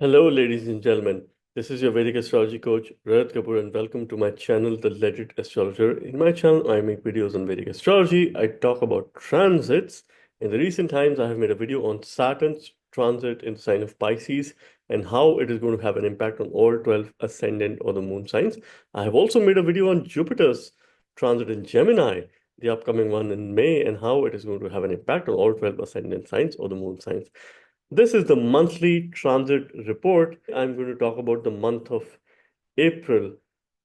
Hello, ladies and gentlemen. This is your Vedic astrology coach, Rahat Kapoor, and welcome to my channel, The Legit Astrologer. In my channel, I make videos on Vedic astrology. I talk about transits. In the recent times, I have made a video on Saturn's transit in the sign of Pisces and how it is going to have an impact on all 12 ascendant or the moon signs. I have also made a video on Jupiter's transit in Gemini, the upcoming one in May, and how it is going to have an impact on all 12 ascendant signs or the moon signs. This is the monthly transit report. I'm going to talk about the month of April,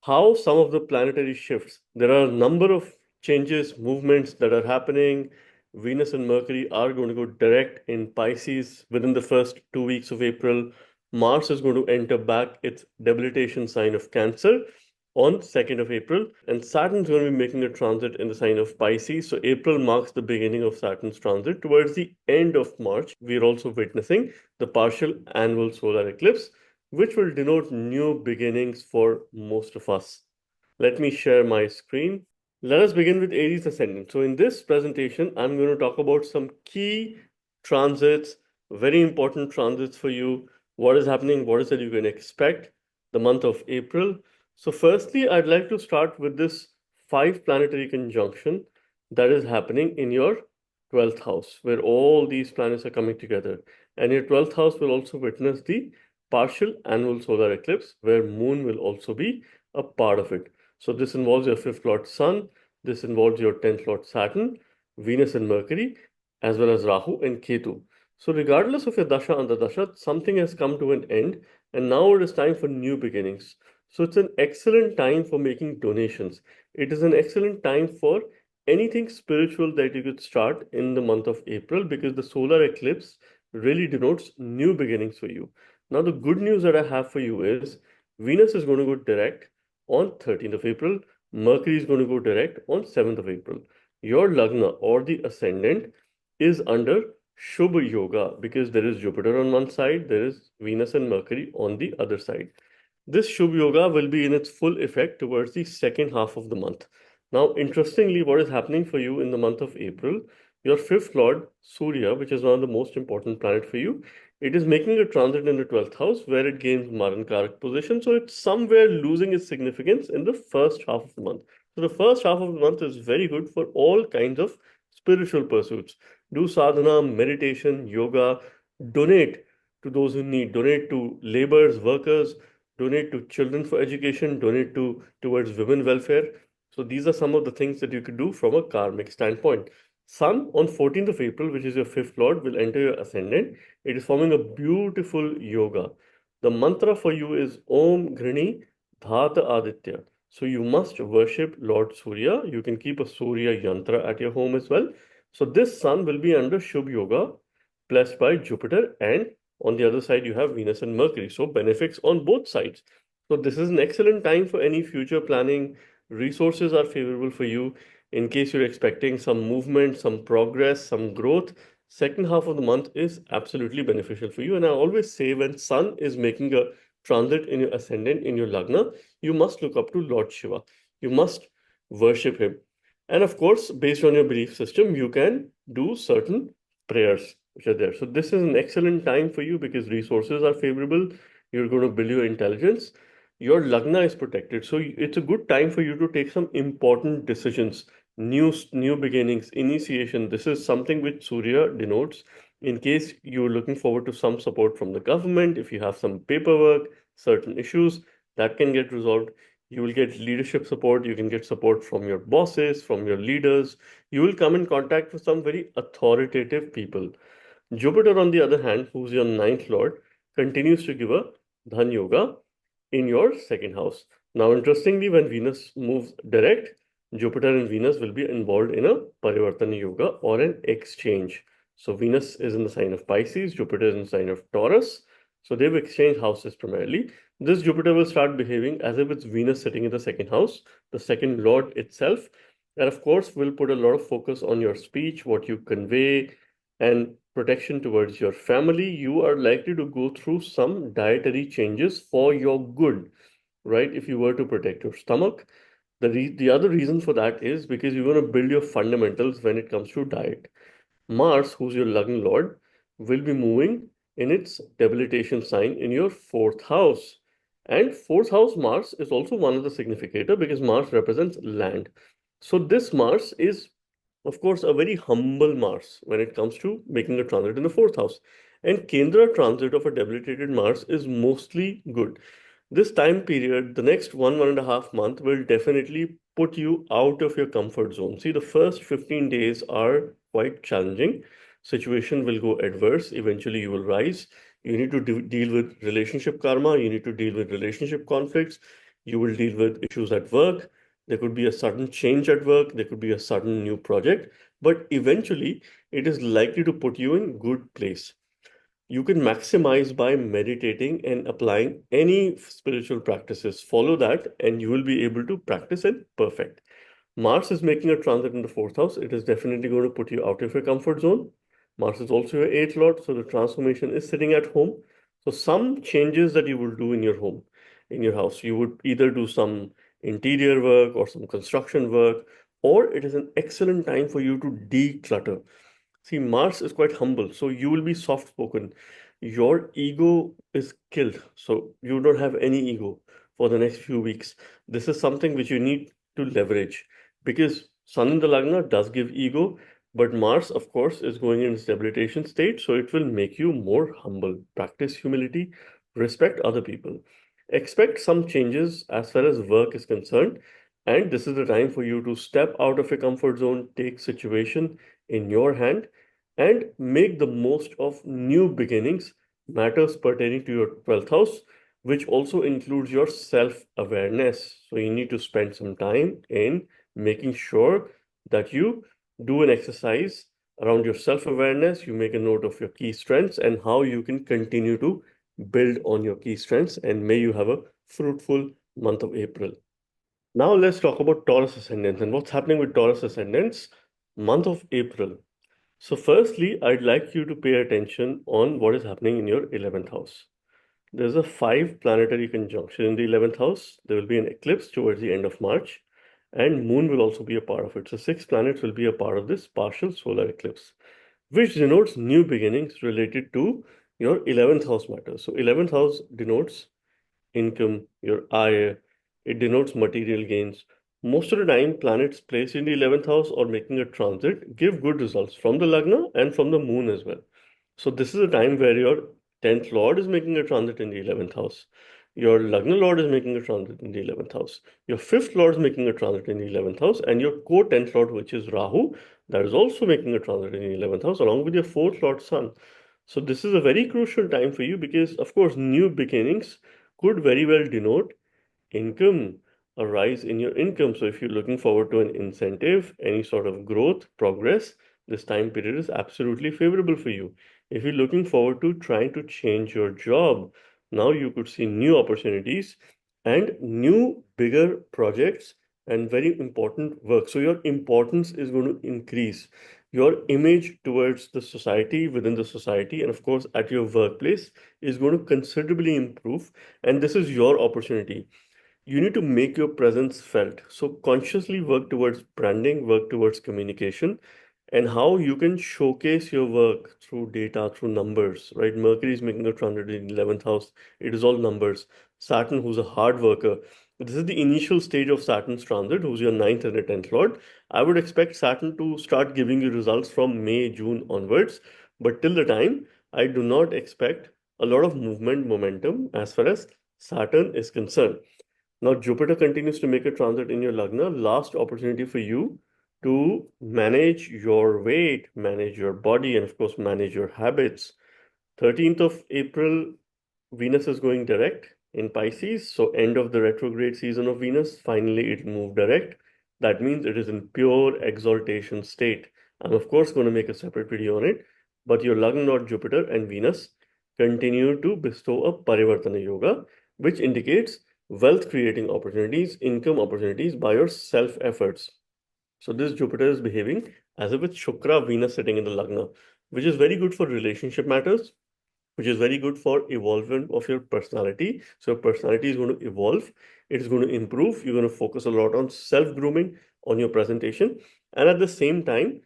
how some of the planetary shifts. There are a number of changes, movements that are happening. Venus and Mercury are going to go direct in Pisces within the first 2 weeks of April. Mars is going to enter back its debilitation sign of Cancer on 2nd of April, and Saturn is going to be making a transit in the sign of Pisces. So April marks the beginning of Saturn's transit. Towards the end of March, we are also witnessing the partial annual solar eclipse, which will denote new beginnings for most of us. Let me share my screen. Let us begin with Aries ascendant. So in this presentation, I'm going to talk about some key transits, very important transits for you. What is happening? What is it you can expect the month of April? So firstly, I'd like to start with this 5 planetary conjunction that is happening in your 12th house, where all these planets are coming together. And your 12th house will also witness the partial annual solar eclipse, where moon will also be a part of it. So this involves your 5th lord Sun, this involves your 10th lord Saturn, Venus and Mercury, as well as Rahu and Ketu. So regardless of your dasha and dasha, something has come to an end, and now it is time for new beginnings. So it's an excellent time for making donations. It is an excellent time for anything spiritual that you could start in the month of April, because the solar eclipse really denotes new beginnings for you. Now, the good news that I have for you is Venus is going to go direct on 13th of April. Mercury is going to go direct on 7th of April. Your Lagna or the ascendant is under Shubh Yoga because there is Jupiter on one side, there is Venus and Mercury on the other side. This Shubh Yoga will be in its full effect towards the second half of the month. Now, interestingly, what is happening for you in the month of April, your 5th Lord, Surya, which is one of the most important planet for you, it is making a transit in the 12th house where it gains Maran Karak position. So it's somewhere losing its significance in the first half of the month. So the first half of the month is very good for all kinds of spiritual pursuits. Do sadhana, meditation, yoga, donate to those who need, donate to laborers, workers, donate to children for education, donate towards women welfare. So these are some of the things that you could do from a karmic standpoint. Sun on 14th of April, which is your 5th lord, will enter your ascendant. It is forming a beautiful yoga. The mantra for you is Om Grini Dhata Aditya. So you must worship Lord Surya. You can keep a Surya yantra at your home as well. So this sun will be under Shubh Yoga, blessed by Jupiter, and on the other side, you have Venus and Mercury. So benefits on both sides. So this is an excellent time for any future planning. Resources are favorable for you in case you're expecting some movement, some progress, some growth. Second half of the month is absolutely beneficial for you. And I always say when Sun is making a transit in your ascendant, in your Lagna, you must look up to Lord Shiva. You must worship him. And of course, based on your belief system, you can do certain prayers which are there. So this is an excellent time for you because resources are favorable. You're going to build your intelligence. Your Lagna is protected. So it's a good time for you to take some important decisions, new beginnings, initiation. This is something which Surya denotes. In case you're looking forward to some support from the government, if you have some paperwork, certain issues that can get resolved, you will get leadership support. You can get support from your bosses, from your leaders. You will come in contact with some very authoritative people. Jupiter, on the other hand, who's your ninth lord, continues to give a Dhan Yoga in your second house. Now, interestingly, when Venus moves direct, Jupiter and Venus will be involved in a Parivartana Yoga or an exchange. So Venus is in the sign of Pisces, Jupiter is in the sign of Taurus. So they've exchanged houses primarily. This Jupiter will start behaving as if it's Venus sitting in the second house, the second lord itself. And of course, will put a lot of focus on your speech, what you convey, and protection towards your family. You are likely to go through some dietary changes for your good, right? If you were to protect your stomach, the other reason for that is because you're going to build your fundamentals when it comes to diet. Mars, who's your Lagna Lord, will be moving in its debilitation sign in your fourth house. And fourth house Mars is also one of the significator because Mars represents land. So this Mars is, of course, a very humble Mars when it comes to making a transit in the fourth house. And Kendra transit of a debilitated Mars is mostly good. This time period, the next 1.5 month, will definitely put you out of your comfort zone. See, the first 15 days are quite challenging. Situation will go adverse. Eventually, you will rise. You need to deal with relationship karma. You need to deal with relationship conflicts. You will deal with issues at work. There could be a sudden change at work. There could be a sudden new project. But eventually, it is likely to put you in good place. You can maximize by meditating and applying any spiritual practices. Follow that, and you will be able to practice and perfect. Mars is making a transit in the fourth house. It is definitely going to put you out of your comfort zone. Mars is also your eighth lord, so the transformation is sitting at home. So, some changes that you will do in your home, in your house, you would either do some interior work or some construction work, or it is an excellent time for you to declutter. See, Mars is quite humble, so you will be soft spoken. Your ego is killed, so you don't have any ego for the next few weeks. This is something which you need to leverage because Sun in the Lagna does give ego, but Mars, of course, is going in its debilitation state, so it will make you more humble. Practice humility, respect other people. Expect some changes as far as work is concerned, and this is the time for you to step out of your comfort zone, take situation in your hand, and make the most of new beginnings, matters pertaining to your 12th house, which also includes your self awareness. So, you need to spend some time in making sure that you do an exercise around your self awareness. You make a note of your key strengths and how you can continue to build on your key strengths. And may you have a fruitful month of April. Now, let's talk about Taurus ascendants and what's happening with Taurus ascendants month of April. So, firstly, I'd like you to pay attention on what is happening in your 11th house. There's a 5 planetary conjunction in the 11th house. There will be an eclipse towards the end of March, and Moon will also be a part of it. So, 6 planets will be a part of this partial solar eclipse, which denotes new beginnings related to your 11th house matters. So, 11th house denotes income, your eye, it denotes material gains. Most of the time, planets placed in the 11th house or making a transit give good results from the Lagna and from the moon as well. So, this is a time where your 10th lord is making a transit in the 11th house. Your Lagna lord is making a transit in the 11th house. Your 5th lord is making a transit in the 11th house. And your co 10th lord, which is Rahu, that is also making a transit in the 11th house, along with your 4th lord Sun. So, this is a very crucial time for you because, of course, new beginnings could very well denote income, a rise in your income. So if you're looking forward to an incentive, any sort of growth, progress, this time period is absolutely favorable for you. If you're looking forward to trying to change your job, now you could see new opportunities and new bigger projects and very important work. So your importance is going to increase. Your image towards the society, within the society, and of course at your workplace is going to considerably improve. And this is your opportunity. You need to make your presence felt. So consciously work towards branding, work towards communication, and how you can showcase your work through data, through numbers, right? Mercury is making a transit in 11th house. It is all numbers. Saturn, who's a hard worker. This is the initial stage of Saturn's transit, who's your ninth and the 10th lord. I would expect Saturn to start giving you results from May, June onwards. But till the time, I do not expect a lot of movement momentum as far as Saturn is concerned. Now, Jupiter continues to make a transit in your Lagna. Last opportunity for you to manage your weight, manage your body, and of course, manage your habits. 13th of April, Venus is going direct in Pisces. So, end of the retrograde season of Venus. Finally, it moved direct. That means it is in pure exaltation state. I'm, of course, going to make a separate video on it. But your Lagna Lord Jupiter and Venus continue to bestow a Parivartana Yoga, which indicates wealth creating opportunities, income opportunities by your self efforts. So this Jupiter is behaving as if it's Shukra Venus sitting in the Lagna, which is very good for relationship matters, which is very good for evolvement of your personality. So your personality is going to evolve, it is going to improve. You're going to focus a lot on self grooming, on your presentation, and at the same time,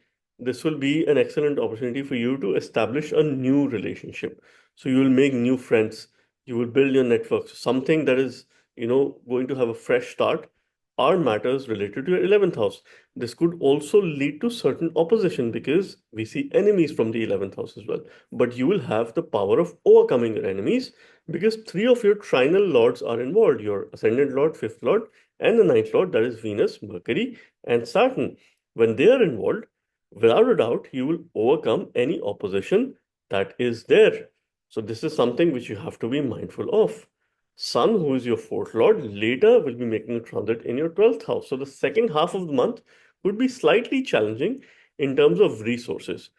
this will be an excellent opportunity for you to establish a new relationship. So you will make new friends, you will build your network. So something that is, going to have a fresh start are matters related to your 11th house. This could also lead to certain opposition because we see enemies from the 11th house as well. But you will have the power of overcoming your enemies because three of your trinal lords are involved: your ascendant lord, fifth lord, and the ninth lord, that is Venus, Mercury, and Saturn. When they are involved, without a doubt, you will overcome any opposition that is there. So, this is something which you have to be mindful of. Sun, who is your fourth lord, later will be making a transit in your 12th house. So, the second half of the month would be slightly challenging in terms of resources.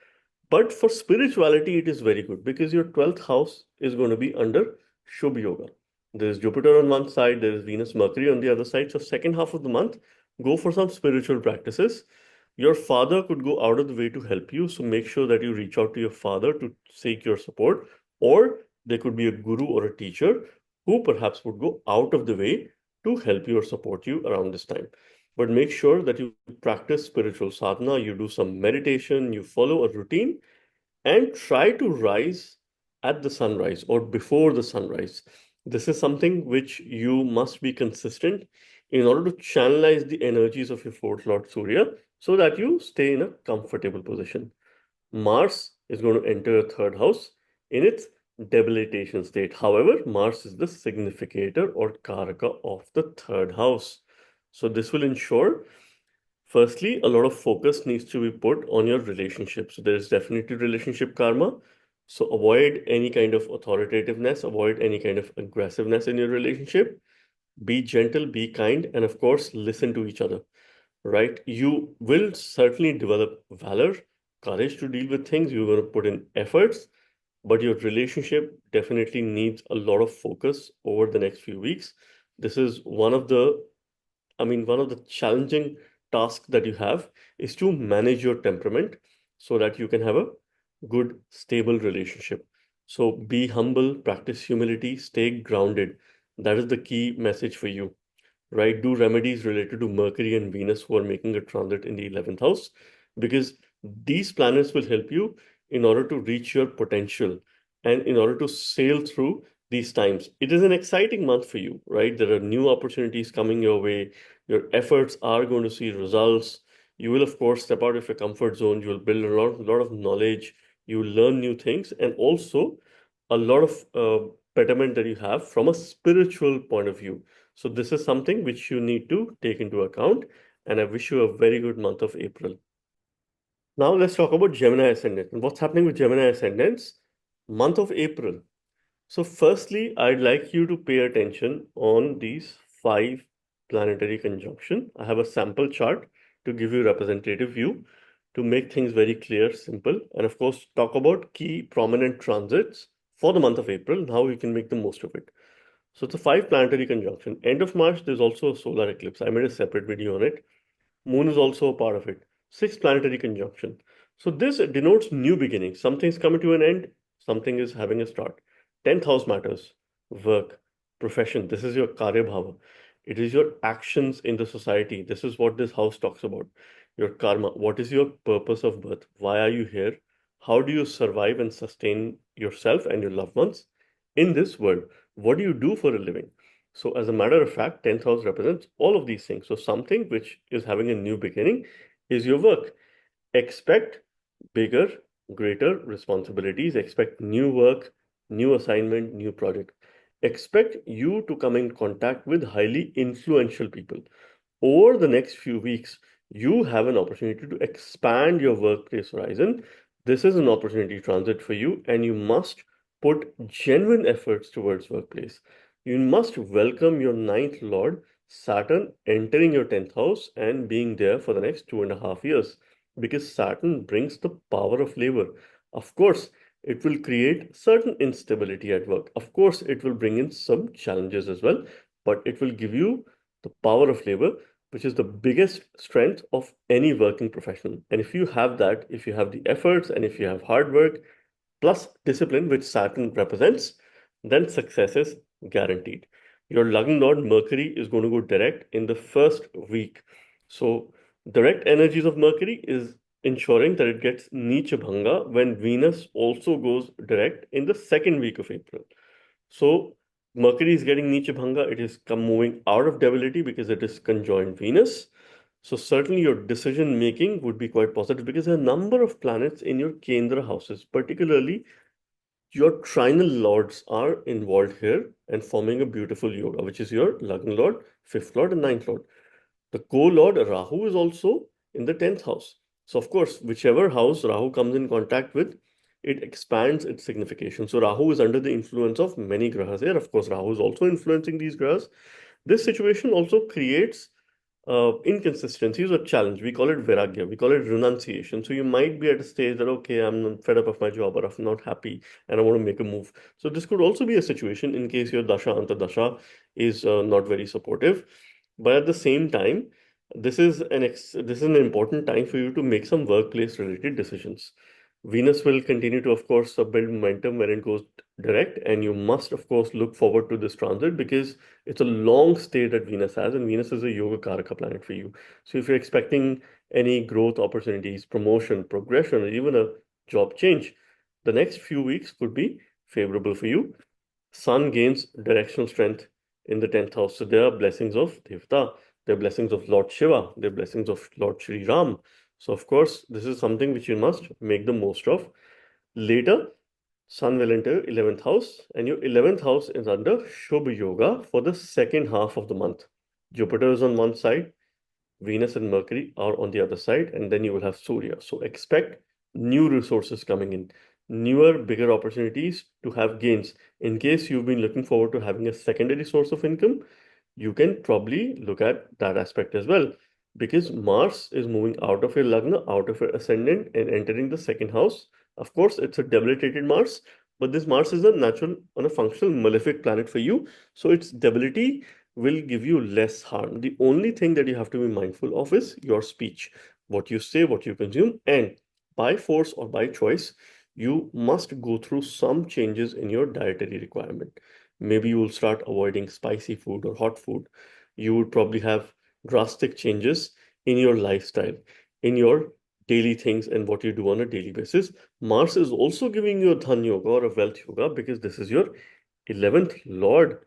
But for spirituality, it is very good because your 12th house is going to be under Shubh Yoga. There is Jupiter on one side, there is Venus, Mercury on the other side. So, second half of the month, go for some spiritual practices. Your father could go out of the way to help you. So, make sure that you reach out to your father to seek your support, or there could be a guru or a teacher who perhaps would go out of the way to help you or support you around this time. But make sure that you practice spiritual sadhana, you do some meditation, you follow a routine, and try to rise at the sunrise or before the sunrise. This is something which you must be consistent in order to channelize the energies of your fourth Lord Surya so that you stay in a comfortable position. Mars is going to enter your third house in its debilitation state. However, Mars is the significator or karaka of the third house. So, this will ensure, firstly, a lot of focus needs to be put on your relationship. So there is definitely relationship karma. So avoid any kind of authoritativeness, avoid any kind of aggressiveness in your relationship. Be gentle, be kind, and of course, listen to each other, right? You will certainly develop valor, courage to deal with things. You're going to put in efforts, but your relationship definitely needs a lot of focus over the next few weeks. This is one of the challenging tasks that you have is to manage your temperament so that you can have a good, stable relationship. So be humble, practice humility, stay grounded. That is the key message for you, right? Do remedies related to Mercury and Venus who are making a transit in the 11th house because these planets will help you in order to reach your potential and in order to sail through these times. It is an exciting month for you, right? There are new opportunities coming your way. Your efforts are going to see results. You will, of course, step out of your comfort zone. You will build a lot of knowledge. You will learn new things and also a lot of betterment that you have from a spiritual point of view. So this is something which you need to take into account, and I wish you a very good month of April. Now let's talk about Gemini Ascendant and what's happening with Gemini Ascendants month of April. So firstly, I'd like you to pay attention on these five planetary conjunction. I have a sample chart to give you a representative view to make things very clear, simple, and of course talk about key prominent transits for the month of April and how you can make the most of it. So it's a five planetary conjunction. End of March, there's also a solar eclipse. I made a separate video on it. Moon is also a part of it. Sixth planetary conjunction. So this denotes new beginnings. Something's coming to an end, something is having a start. 10th house matters. Work, profession. This is your Karya Bhava. It is your actions in the society. This is what this house talks about. Your karma. What is your purpose of birth? Why are you here? How do you survive and sustain yourself and your loved ones in this world? What do you do for a living? So, as a matter of fact, 10th house represents all of these things. So, something which is having a new beginning is your work. Expect bigger, greater responsibilities. Expect new work, new assignment, new project. Expect you to come in contact with highly influential people. Over the next few weeks, you have an opportunity to expand your workplace horizon. This is an opportunity transit for you, and you must put genuine efforts towards workplace. You must welcome your ninth lord, Saturn, entering your 10th house and being there for the next 2.5 years because Saturn brings the power of labor. Of course, it will create certain instability at work. Of course, it will bring in some challenges as well, but it will give you the power of labor, which is the biggest strength of any working professional. And if you have that, if you have the efforts and if you have hard work plus discipline, which Saturn represents, then success is guaranteed. Your lugging lord Mercury is going to go direct in the first week. So direct energies of Mercury is ensuring that it gets Nicha Bhanga when Venus also goes direct in the second week of April. So Mercury is getting Nicha Bhanga, it is moving out of debility because it is conjoined Venus. So certainly your decision making would be quite positive because there are a number of planets in your Kendra houses, particularly your trinal lords are involved here and forming a beautiful yoga, which is your Lagna Lord, fifth lord, and ninth lord. The co-lord Rahu is also in the 10th house. So, of course, whichever house Rahu comes in contact with, it expands its signification. So, Rahu is under the influence of many grahas here. Of course, Rahu is also influencing these grahas. This situation also creates inconsistencies or challenge. We call it viragya, we call it renunciation. So, you might be at a stage that, okay, I'm fed up of my job or I'm not happy and I want to make a move. So, this could also be a situation in case your dasha, antardasha is not very supportive. But at the same time, this is an important time for you to make some workplace related decisions. Venus will continue to, of course, build momentum when it goes direct, and you must, of course, look forward to this transit because it's a long stay that Venus has, and Venus is a Yoga Karaka planet for you. So if you're expecting any growth opportunities, promotion, progression, or even a job change, the next few weeks could be favorable for you. Sun gains directional strength in the 10th house. So there are blessings of Devta, there are blessings of Lord Shiva, there are blessings of Lord Shri Ram. So, of course, this is something which you must make the most of. Later, Sun will enter 11th house, and your 11th house is under Shubh Yoga for the second half of the month. Jupiter is on one side, Venus and Mercury are on the other side, and then you will have Surya. So expect new resources coming in, newer, bigger opportunities to have gains. In case you've been looking forward to having a secondary source of income, you can probably look at that aspect as well. Because Mars is moving out of your Lagna, out of your ascendant, and entering the second house. Of course, it's a debilitated Mars, but this Mars is a natural, on a functional malefic planet for you. So its debility will give you less harm. The only thing that you have to be mindful of is your speech, what you say, what you consume, and by force or by choice, you must go through some changes in your dietary requirement. Maybe you will start avoiding spicy food or hot food. You would probably have drastic changes in your lifestyle, in your daily things and what you do on a daily basis. Mars is also giving you a dhan yoga or a wealth yoga because this is your 11th lord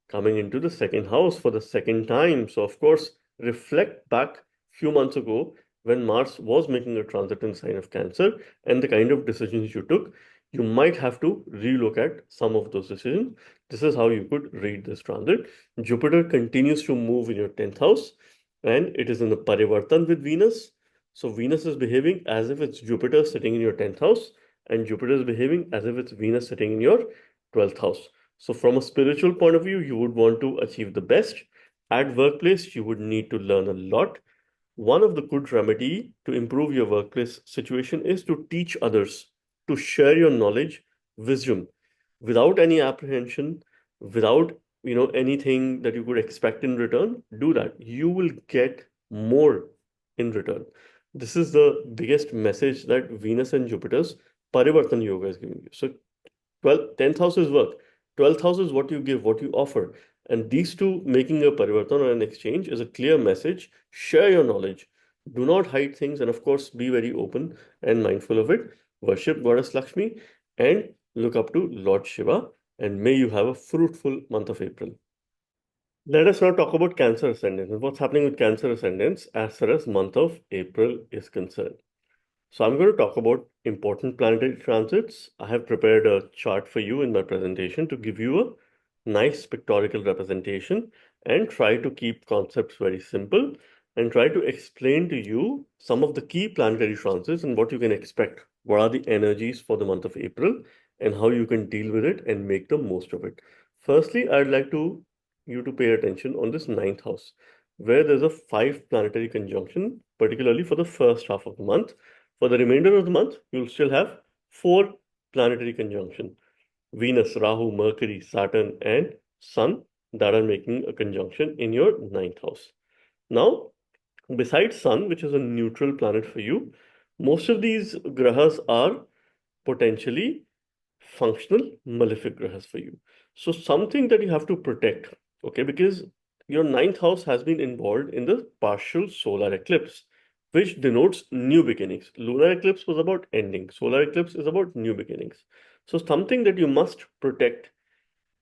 coming into the second house for the second time. So, of course, reflect back few months ago when Mars was making a transit in sign of Cancer and the kind of decisions you took. You might have to relook at some of those decisions. This is how you could read this transit. Jupiter continues to move in your 10th house and it is in the Parivartan with Venus. So Venus is behaving as if it's Jupiter sitting in your 10th house, and Jupiter is behaving as if it's Venus sitting in your 12th house. So from a spiritual point of view, you would want to achieve the best. At workplace, you would need to learn a lot. One of the good remedy to improve your workplace situation is to teach others, to share your knowledge, wisdom, without any apprehension, without anything that you could expect in return. Do that. You will get more in return. This is the biggest message that Venus and Jupiter's Parivartan Yoga is giving you. So 10th house is work. 12th house is what you give, what you offer. And these two making a parivartan or an exchange is a clear message. Share your knowledge. Do not hide things. And of course, be very open and mindful of it. Worship Goddess Lakshmi and look up to Lord Shiva. And may you have a fruitful month of April. Let us now talk about Cancer ascendants and what's happening with Cancer ascendants as far as month of April is concerned. So I'm going to talk about important planetary transits. I have prepared a chart for you in my presentation to give you a nice pictorial representation and try to keep concepts very simple and try to explain to you some of the key planetary transits and what you can expect. What are the energies for the month of April and how you can deal with it and make the most of it. Firstly, I'd like you to pay attention on this ninth house, where there's a 5 planetary conjunction, particularly for the first half of the month. For the remainder of the month, you'll still have 4 planetary conjunction. Venus, Rahu, Mercury, Saturn, and Sun that are making a conjunction in your ninth house. Now, besides Sun, which is a neutral planet for you, most of these grahas are potentially functional malefic grahas for you. So something that you have to protect, okay, because your ninth house has been involved in the partial solar eclipse. which denotes new beginnings. Lunar eclipse was about ending. Solar eclipse is about new beginnings. So something that you must protect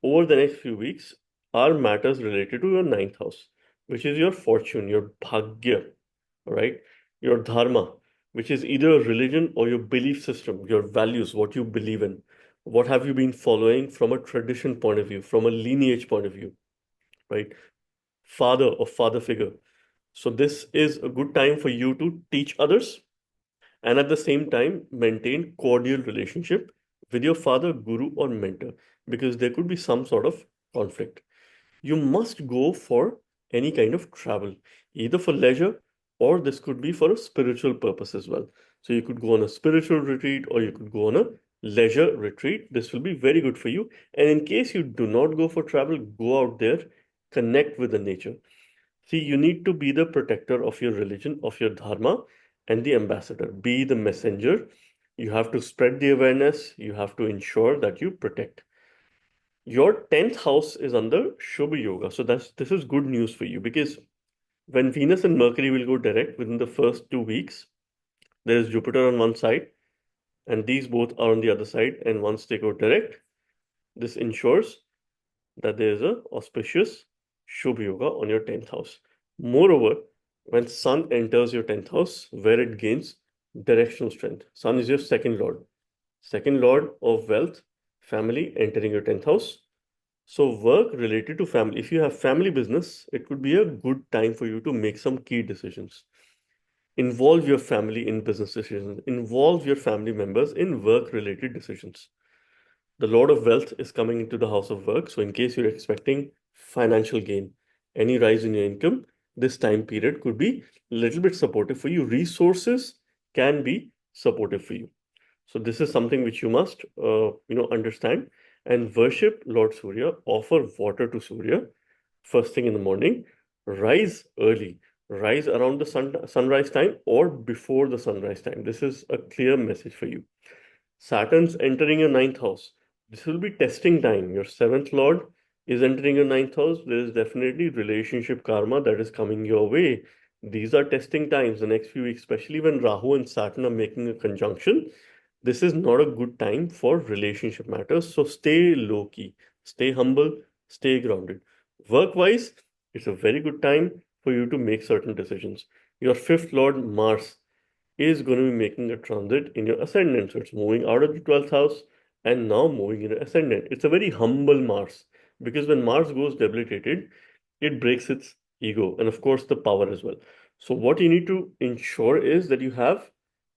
over the next few weeks are matters related to your ninth house, which is your fortune, your bhagya, right? Your dharma, which is either a religion or your belief system, your values, what you believe in. What have you been following from a tradition point of view, from a lineage point of view, right? Father or father figure. So this is a good time for you to teach others and at the same time maintain cordial relationship with your father, guru, or mentor because there could be some sort of conflict. You must go for any kind of travel, either for leisure or this could be for a spiritual purpose as well. So you could go on a spiritual retreat or you could go on a leisure retreat. This will be very good for you. And in case you do not go for travel, go out there, connect with the nature. See, you need to be the protector of your religion, of your dharma, and the ambassador. Be the messenger. You have to spread the awareness. You have to ensure that you protect. Your 10th house is under Shubha Yoga. So this is good news for you because when Venus and Mercury will go direct within the first 2 weeks, there is Jupiter on one side, and these both are on the other side. And once they go direct, this ensures that there is a auspicious Shubh Yoga on your 10th house. Moreover, when Sun enters your 10th house, where it gains directional strength. Sun is your second lord of wealth, family entering your 10th house. So work related to family. If you have family business, it could be a good time for you to make some key decisions. Involve your family in business decisions. Involve your family members in work related decisions. The Lord of Wealth is coming into the house of work. So, in case you're expecting financial gain, any rise in your income, this time period could be a little bit supportive for you. Resources can be supportive for you. So, this is something which you must, understand and worship Lord Surya. Offer water to Surya first thing in the morning. Rise early. Rise around the sunrise time or before the sunrise time. This is a clear message for you. Saturn's entering your ninth house. This will be testing time. Your seventh lord is entering your ninth house. There is definitely relationship karma that is coming your way. These are testing times, the next few weeks, especially when Rahu and Saturn are making a conjunction. This is not a good time for relationship matters. So stay low key, stay humble, stay grounded. Work wise, it's a very good time for you to make certain decisions. Your fifth lord, Mars, is going to be making a transit in your ascendant. So it's moving out of the 12th house and now moving in your ascendant. It's a very humble Mars because when Mars goes debilitated, it breaks its ego and, of course, the power as well. So, what you need to ensure is that you have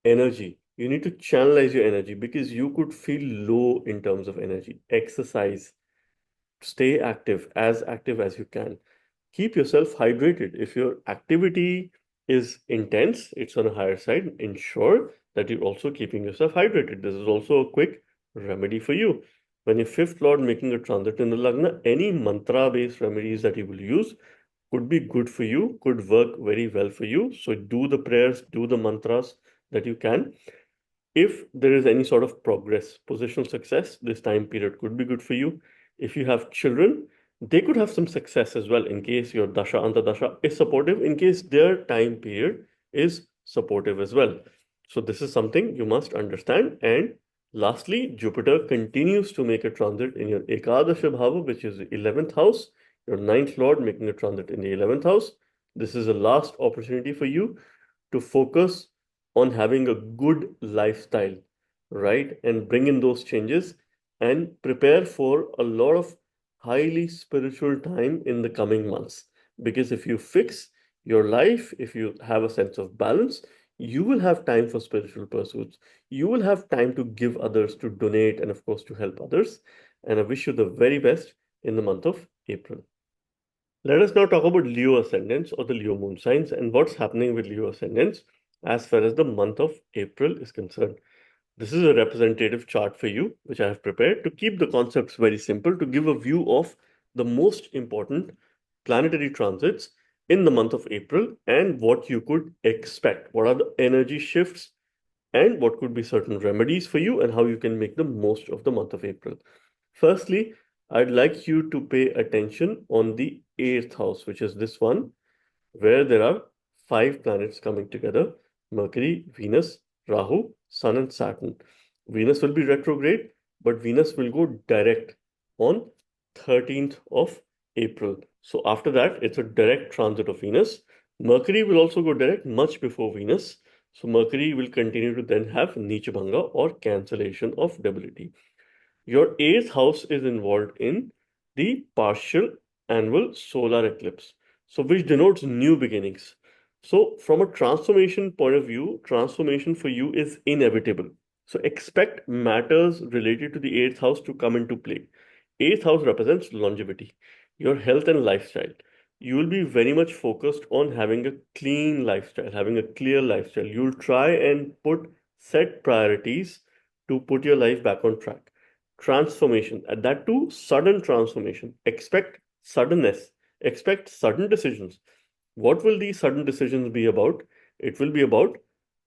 energy. You need to channelize your energy because you could feel low in terms of energy. Exercise, stay active as you can. Keep yourself hydrated. If your activity is intense, it's on a higher side, ensure that you're also keeping yourself hydrated. This is also a quick remedy for you. When your fifth lord making a transit in the Lagna, any mantra based remedies that you will use could be good for you, could work very well for you. So do the prayers, do the mantras that you can. If there is any sort of progress, positional success, this time period could be good for you. If you have children, they could have some success as well in case your Dasha Antardasha is supportive, in case their time period is supportive as well. So this is something you must understand. And lastly, Jupiter continues to make a transit in your Ekadasha Bhava, which is the 11th house, your ninth lord making a transit in the 11th house. This is the last opportunity for you to focus on having a good lifestyle, right? And bring in those changes and prepare for a lot of highly spiritual time in the coming months. Because if you fix your life, if you have a sense of balance, you will have time for spiritual pursuits. You will have time to give others, to donate, and of course, to help others. And I wish you the very best in the month of April. Let us now talk about Leo ascendants or the Leo moon signs and what's happening with Leo ascendants as far as the month of April is concerned. This is a representative chart for you, which I have prepared to keep the concepts very simple, to give a view of the most important planetary transits in the month of April and what you could expect. What are the energy shifts and what could be certain remedies for you and how you can make the most of the month of April. Firstly, I'd like you to pay attention on the eighth house, which is this one, where there are five planets coming together. Mercury, Venus, Rahu, Sun and Saturn. Venus will be retrograde, but Venus will go direct on 13th of April. So after that, it's a direct transit of Venus. Mercury will also go direct much before Venus. So Mercury will continue to then have Nichabhanga or cancellation of debility. Your eighth house is involved in the partial annual solar eclipse, so which denotes new beginnings. So, from a transformation point of view, transformation for you is inevitable. So, expect matters related to the eighth house to come into play. Eighth house represents longevity, your health and lifestyle. You will be very much focused on having a clean lifestyle, having a clear lifestyle. You'll try and put set priorities to put your life back on track. Transformation, and that too sudden transformation. Expect suddenness, expect sudden decisions. What will these sudden decisions be about? It will be about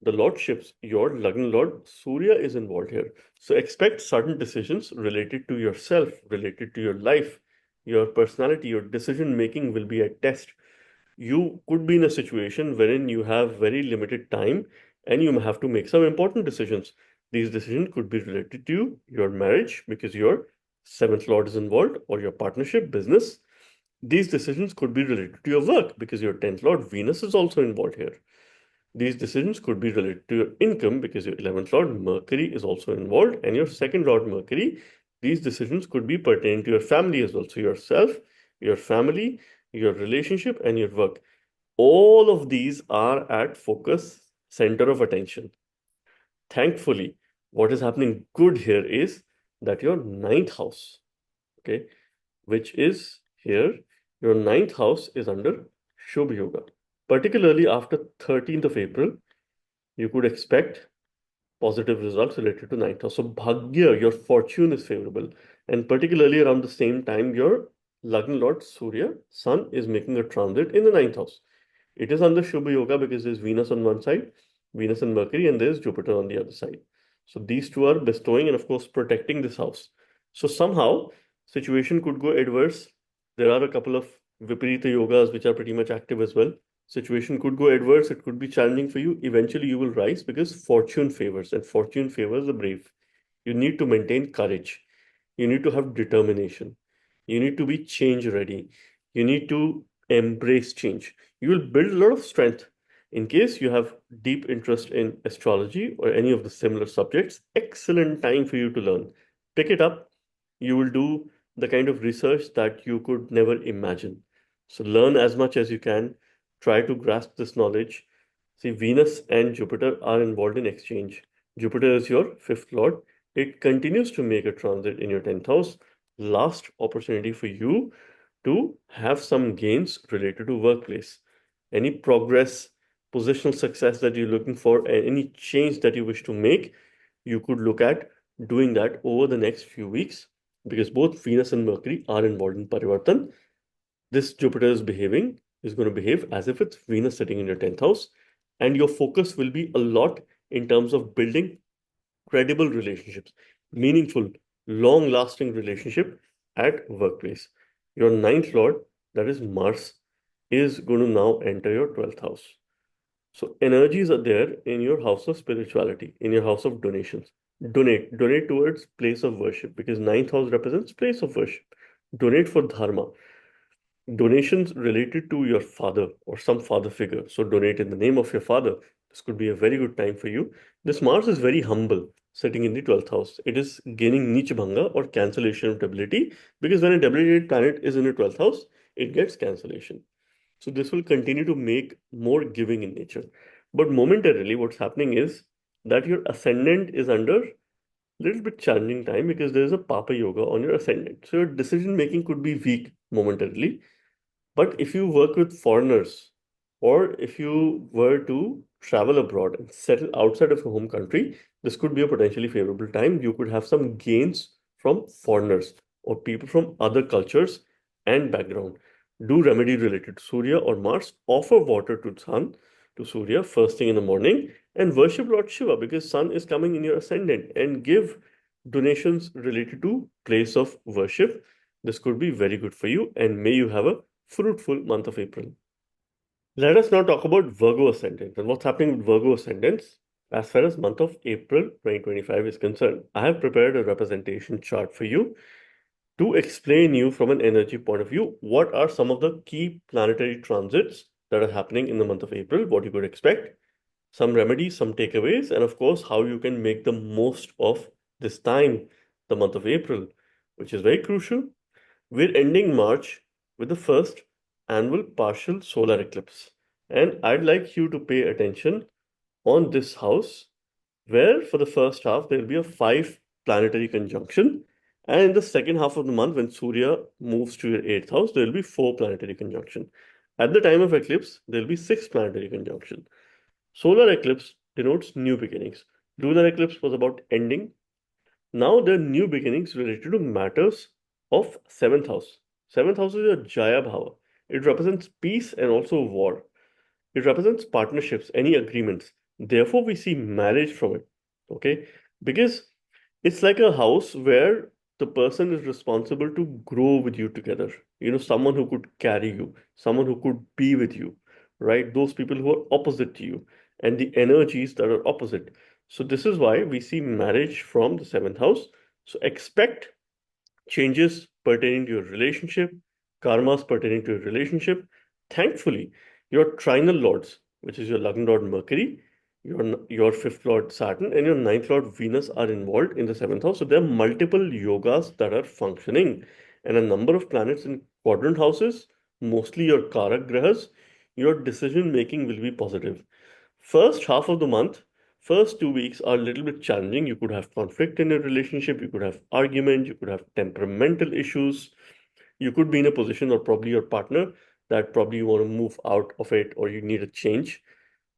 the lordships. Your Lagna Lord Surya is involved here. So expect sudden decisions related to yourself, related to your life, your personality. Your decision making will be a test. You could be in a situation wherein you have very limited time and you have to make some important decisions. These decisions could be related to your marriage because your seventh lord is involved, or your partnership, business. These decisions could be related to your work because your 10th lord Venus is also involved here. These decisions could be related to your income because your 11th lord Mercury is also involved, and your second lord Mercury. These decisions could be pertaining to your family as well. So yourself, your family, your relationship, and your work. All of these are at focus center of attention. Thankfully, what is happening good here is that your ninth house, okay, which is here, your ninth house is under Shubh Yoga. Particularly after 13th of April, you could expect positive results related to ninth house. So Bhagya, your fortune is favorable. And particularly around the same time, your Lagna Lord Surya, Sun, is making a transit in the ninth house. It is under Shubha Yoga because there's Venus on one side, Venus and Mercury, and there's Jupiter on the other side. So these two are bestowing and of course protecting this house. So somehow situation could go adverse. There are a couple of Viparita yogas which are pretty much active as well. Situation could go adverse. It could be challenging for you. Eventually you will rise because fortune favors, and fortune favors the brave. You need to maintain courage. You need to have determination. You need to be change ready. You need to embrace change. You will build a lot of strength. In case you have deep interest in astrology or any of the similar subjects, excellent time for you to learn. Pick it up. You will do the kind of research that you could never imagine. So learn as much as you can. Try to grasp this knowledge. See, Venus and Jupiter are involved in exchange. Jupiter is your fifth lord. It continues to make a transit in your 10th house. Last opportunity for you to have some gains related to workplace. Any progress, positional success that you're looking for, and any change that you wish to make, you could look at doing that over the next few weeks because both Venus and Mercury are involved in Parivartan. This Jupiter is going to behave as if it's Venus sitting in your 10th house, and your focus will be a lot in terms of building credible relationships, meaningful, long lasting relationship at workplace. Your ninth lord, that is Mars, is going to now enter your 12th house. So energies are there in your house of spirituality, in your house of donations. Donate towards place of worship because ninth house represents place of worship. Donate for dharma. Donations related to your father or some father figure. So donate in the name of your father. This could be a very good time for you. This Mars is very humble, sitting in the 12th house. It is gaining Nichabhanga or cancellation of debility because when a debilitated planet is in your 12th house, it gets cancellation. So this will continue to make more giving in nature. But momentarily, what's happening is that your ascendant is under a little bit challenging time because there is a Papa Yoga on your ascendant. So your decision making could be weak momentarily. But if you work with foreigners, or if you were to travel abroad and settle outside of your home country, this could be a potentially favorable time. You could have some gains from foreigners or people from other cultures and background. Do remedy related to Surya or Mars, offer water to Sun, to Surya first thing in the morning, and worship Lord Shiva because Sun is coming in your ascendant, and give donations related to place of worship. This could be very good for you, and may you have a fruitful month of April. Let us now talk about Virgo ascendants and what's happening with Virgo ascendants as far as month of April 2025 is concerned. I have prepared a representation chart for you to explain you from an energy point of view what are some of the key planetary transits that are happening in the month of April, what you could expect, some remedies, some takeaways, and of course, how you can make the most of this time, the month of April, which is very crucial. We're ending March with the first annual partial solar eclipse. And I'd like you to pay attention on this house, where for the first half there will be a five planetary conjunction. And in the second half of the month, when Surya moves to your eighth house, there will be four planetary conjunction. At the time of eclipse, there will be six planetary conjunction. Solar eclipse denotes new beginnings. Lunar eclipse was about ending. Now there are new beginnings related to matters of seventh house. Seventh house is a Jaya Bhava. It represents peace and also war. It represents partnerships, any agreements. Therefore, we see marriage from it. Okay? Because it's like a house where the person is responsible to grow with you together. You know, someone who could carry you, someone who could be with you, right? Those people who are opposite to you and the energies that are opposite. So, this is why we see marriage from the seventh house. So, expect changes pertaining to your relationship, karmas pertaining to your relationship. Thankfully, your trinal lords, which is your Lagna Lord Mercury, your fifth lord Saturn, and your ninth lord Venus are involved in the seventh house. So there are multiple yogas that are functioning, and a number of planets in quadrant houses, mostly your Karak Grahas, your decision making will be positive. First half of the month, first 2 weeks are a little bit challenging. You could have conflict in your relationship, you could have argument, you could have temperamental issues, you could be in a position, or probably your partner, that probably you want to move out of it or you need a change.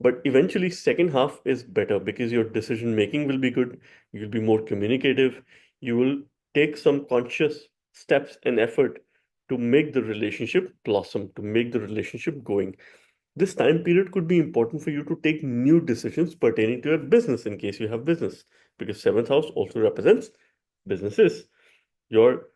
But eventually, second half is better because your decision making will be good, you'll be more communicative, you will take some conscious steps and effort to make the relationship blossom, to make the relationship going. This time period could be important for you to take new decisions pertaining to your business in case you have business, because seventh house also represents businesses. Your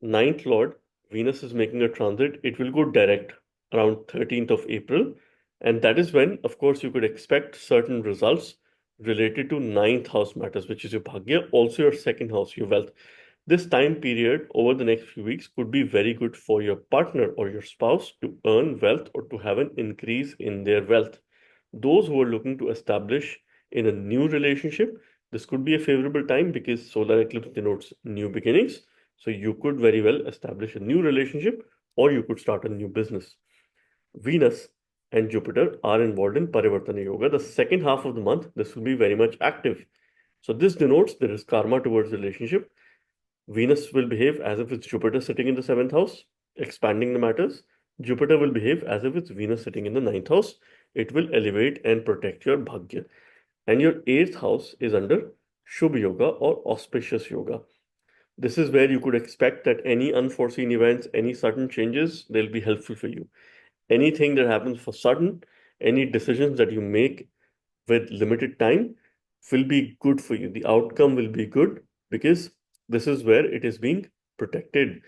ninth lord, Venus, is making a transit. It will go direct around 13th of April. And that is when, of course, you could expect certain results related to ninth house matters, which is your Bhagya, also your second house, your wealth. This time period over the next few weeks could be very good for your partner or your spouse to earn wealth or to have an increase in their wealth. Those who are looking to establish in a new relationship, this could be a favorable time because solar eclipse denotes new beginnings. So you could very well establish a new relationship or you could start a new business. Venus and Jupiter are involved in Parivartana Yoga. The second half of the month, this will be very much active. So this denotes there is karma towards relationship. Venus will behave as if it's Jupiter sitting in the seventh house, expanding the matters. Jupiter will behave as if it's Venus sitting in the ninth house. It will elevate and protect your Bhagya. And your eighth house is under Shubh Yoga or auspicious yoga. This is where you could expect that any unforeseen events, any sudden changes, they'll be helpful for you. Anything that happens for sudden, any decisions that you make with limited time will be good for you. The outcome will be good because this is where it is being protected.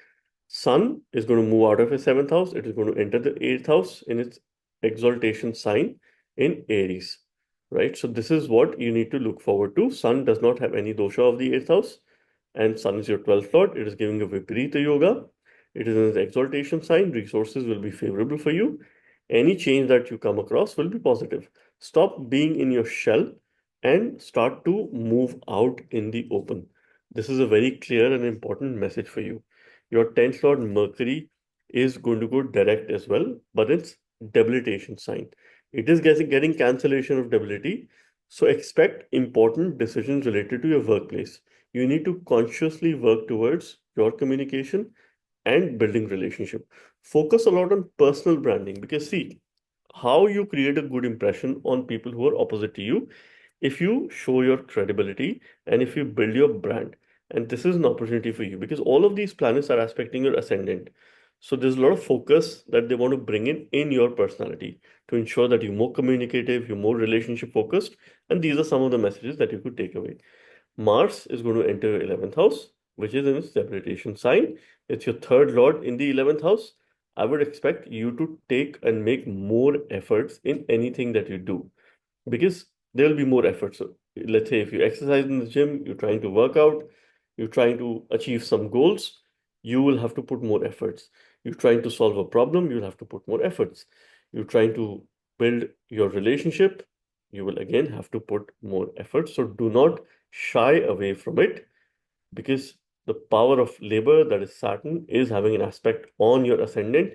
Sun is going to move out of his seventh house. It is going to enter the eighth house in its exaltation sign in Aries, right? So this is what you need to look forward to. Sun does not have any dosha of the eighth house, and Sun is your 12th lord. It is giving a Viparita yoga. It is in its exaltation sign. Resources will be favorable for you. Any change that you come across will be positive. Stop being in your shell and start to move out in the open. This is a very clear and important message for you. Your 10th lord Mercury is going to go direct as well, but it's debilitation sign. It is getting cancellation of debility. So expect important decisions related to your workplace. You need to consciously work towards your communication and building relationship. Focus a lot on personal branding because see how you create a good impression on people who are opposite to you if you show your credibility and if you build your brand. And this is an opportunity for you because all of these planets are aspecting your ascendant. So there's a lot of focus that they want to bring in your personality to ensure that you're more communicative, you're more relationship focused. And these are some of the messages that you could take away. Mars is going to enter your 11th house, which is in its debilitation sign. It's your third lord in the 11th house. I would expect you to take and make more efforts in anything that you do, because there will be more effort. So let's say if you exercise in the gym, you're trying to work out, you're trying to achieve some goals, you will have to put more efforts. You're trying to solve a problem, you'll have to put more efforts. You're trying to build your relationship, you will again have to put more effort. So do not shy away from it, because the power of labor, that is Saturn, is having an aspect on your ascendant,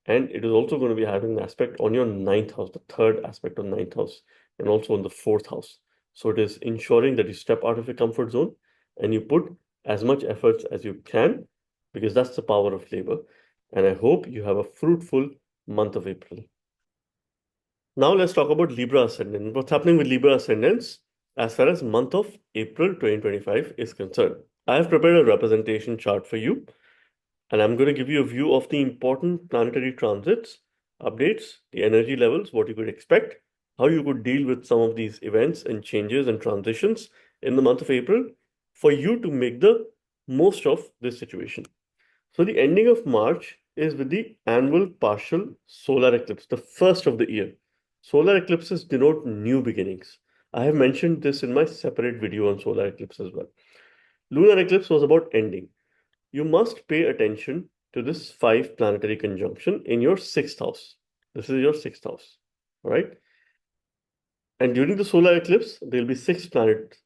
and it is also going to be having an aspect on your ninth house, the third aspect on ninth house, and also on the fourth house. So it is ensuring that you step out of your comfort zone and you put as much efforts as you can, because that's the power of labor. And I hope you have a fruitful month of April. Now let's talk about Libra Ascendant. What's happening with Libra Ascendants as far as month of April 2025 is concerned? I have prepared a representation chart for you, and I'm going to give you a view of the important planetary transits, updates, the energy levels, what you could expect, how you could deal with some of these events and changes and transitions in the month of April for you to make the most of this situation. So the ending of March is with the annual partial solar eclipse, the first of the year. Solar eclipses denote new beginnings. I have mentioned this in my separate video on solar eclipse as well. Lunar eclipse was about ending. You must pay attention to this 5 planetary conjunction in your sixth house. This is your sixth house, all right? And during the solar eclipse, there'll be 6 planets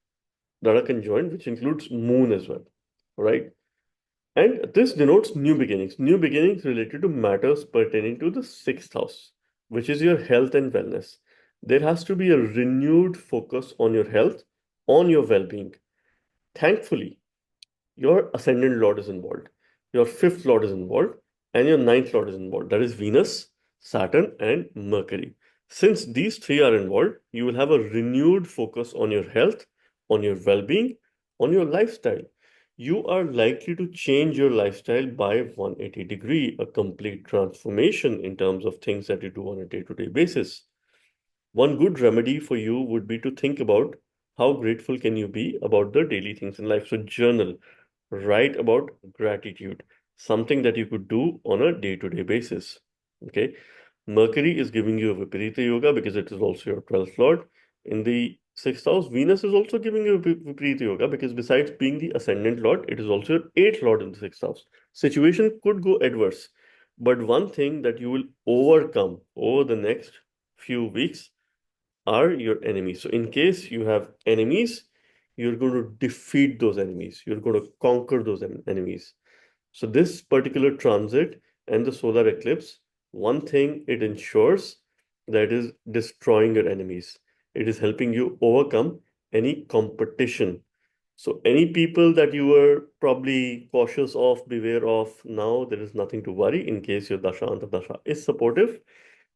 that are conjoined, which includes moon as well, all right? And this denotes new beginnings related to matters pertaining to the sixth house, which is your health and wellness. There has to be a renewed focus on your health, on your well-being. Thankfully, your ascendant lord is involved, your fifth lord is involved, and your ninth lord is involved. That is Venus, Saturn, and Mercury. Since these three are involved, you will have a renewed focus on your health, on your well being, on your lifestyle. You are likely to change your lifestyle by 180-degree, a complete transformation in terms of things that you do on a day to day basis. One good remedy for you would be to think about how grateful can you be about the daily things in life. So journal, write about gratitude, something that you could do on a day-to-day basis. Okay. Mercury is giving you a Viparita Yoga because it is also your 12th lord. In the sixth house, Venus is also giving you a Viparita Yoga because besides being the ascendant lord, it is also your eighth lord in the sixth house. Situation could go adverse. But one thing that you will overcome over the next few weeks are your enemies. So in case you have enemies, you're going to defeat those enemies. You're going to conquer those enemies. So this particular transit and the solar eclipse, one thing it ensures, that is destroying your enemies. It is helping you overcome any competition. So any people that you were probably cautious of, beware of, now there is nothing to worry. In case your Dasha Antardasha is supportive,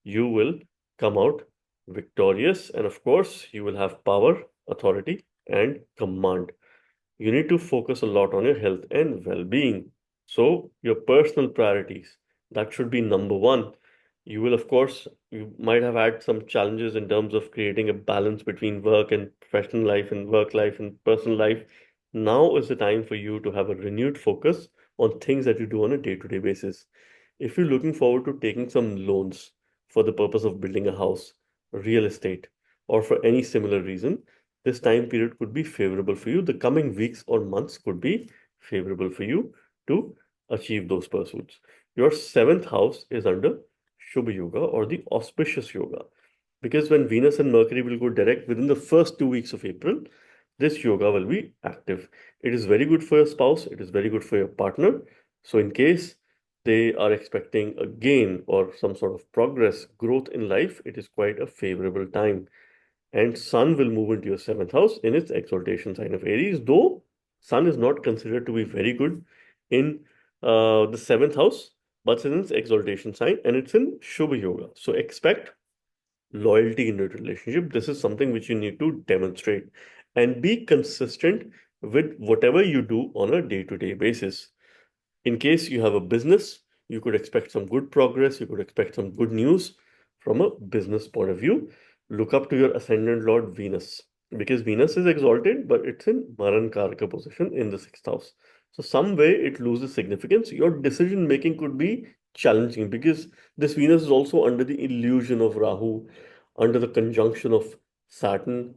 you will come out victorious. And of course, you will have power, authority, and command. You need to focus a lot on your health and well being. So, your personal priorities, that should be number one. You will, of course, you might have had some challenges in terms of creating a balance between work and professional life and work life and personal life. Now is the time for you to have a renewed focus on things that you do on a day to day basis. If you're looking forward to taking some loans for the purpose of building a house, real estate, or for any similar reason, this time period could be favorable for you. The coming weeks or months could be favorable for you to achieve those pursuits. Your seventh house is under Shubha Yoga or the auspicious yoga. Because when Venus and Mercury will go direct within the first 2 weeks of April, this yoga will be active. It is very good for your spouse, it is very good for your partner. So, in case they are expecting a gain or some sort of progress, growth in life, it is quite a favorable time. And Sun will move into your seventh house in its exaltation sign of Aries, though Sun is not considered to be very good in the seventh house, but it's in its exaltation sign and it's in Shubha Yoga. So expect loyalty in your relationship. This is something which you need to demonstrate and be consistent with whatever you do on a day-to-day basis. In case you have a business, you could expect some good progress, you could expect some good news from a business point of view. Look up to your ascendant lord Venus, because Venus is exalted, but it's in Maran Karaka position in the sixth house. So some way it loses significance. Your decision making could be challenging because this Venus is also under the illusion of Rahu, under the conjunction of Saturn.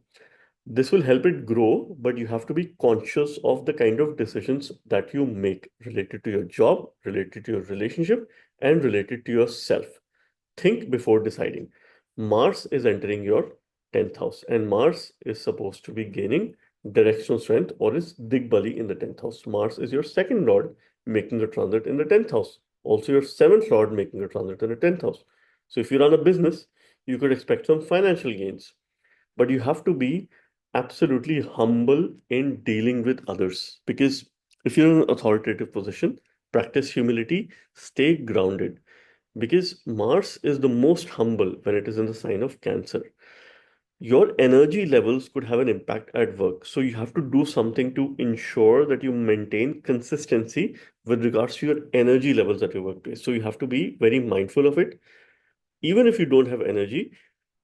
This will help it grow, but you have to be conscious of the kind of decisions that you make related to your job, related to your relationship, and related to yourself. Think before deciding. Mars is entering your 10th house, and Mars is supposed to be gaining directional strength or is Digbali in the 10th house. Mars is your second lord making a transit in the 10th house. Also, your seventh lord making a transit in the 10th house. So, if you run a business, you could expect some financial gains, but you have to be absolutely humble in dealing with others because if you're in an authoritative position, practice humility, stay grounded because Mars is the most humble when it is in the sign of Cancer. Your energy levels could have an impact at work. So you have to do something to ensure that you maintain consistency with regards to your energy levels at your workplace. So you have to be very mindful of it. Even if you don't have energy,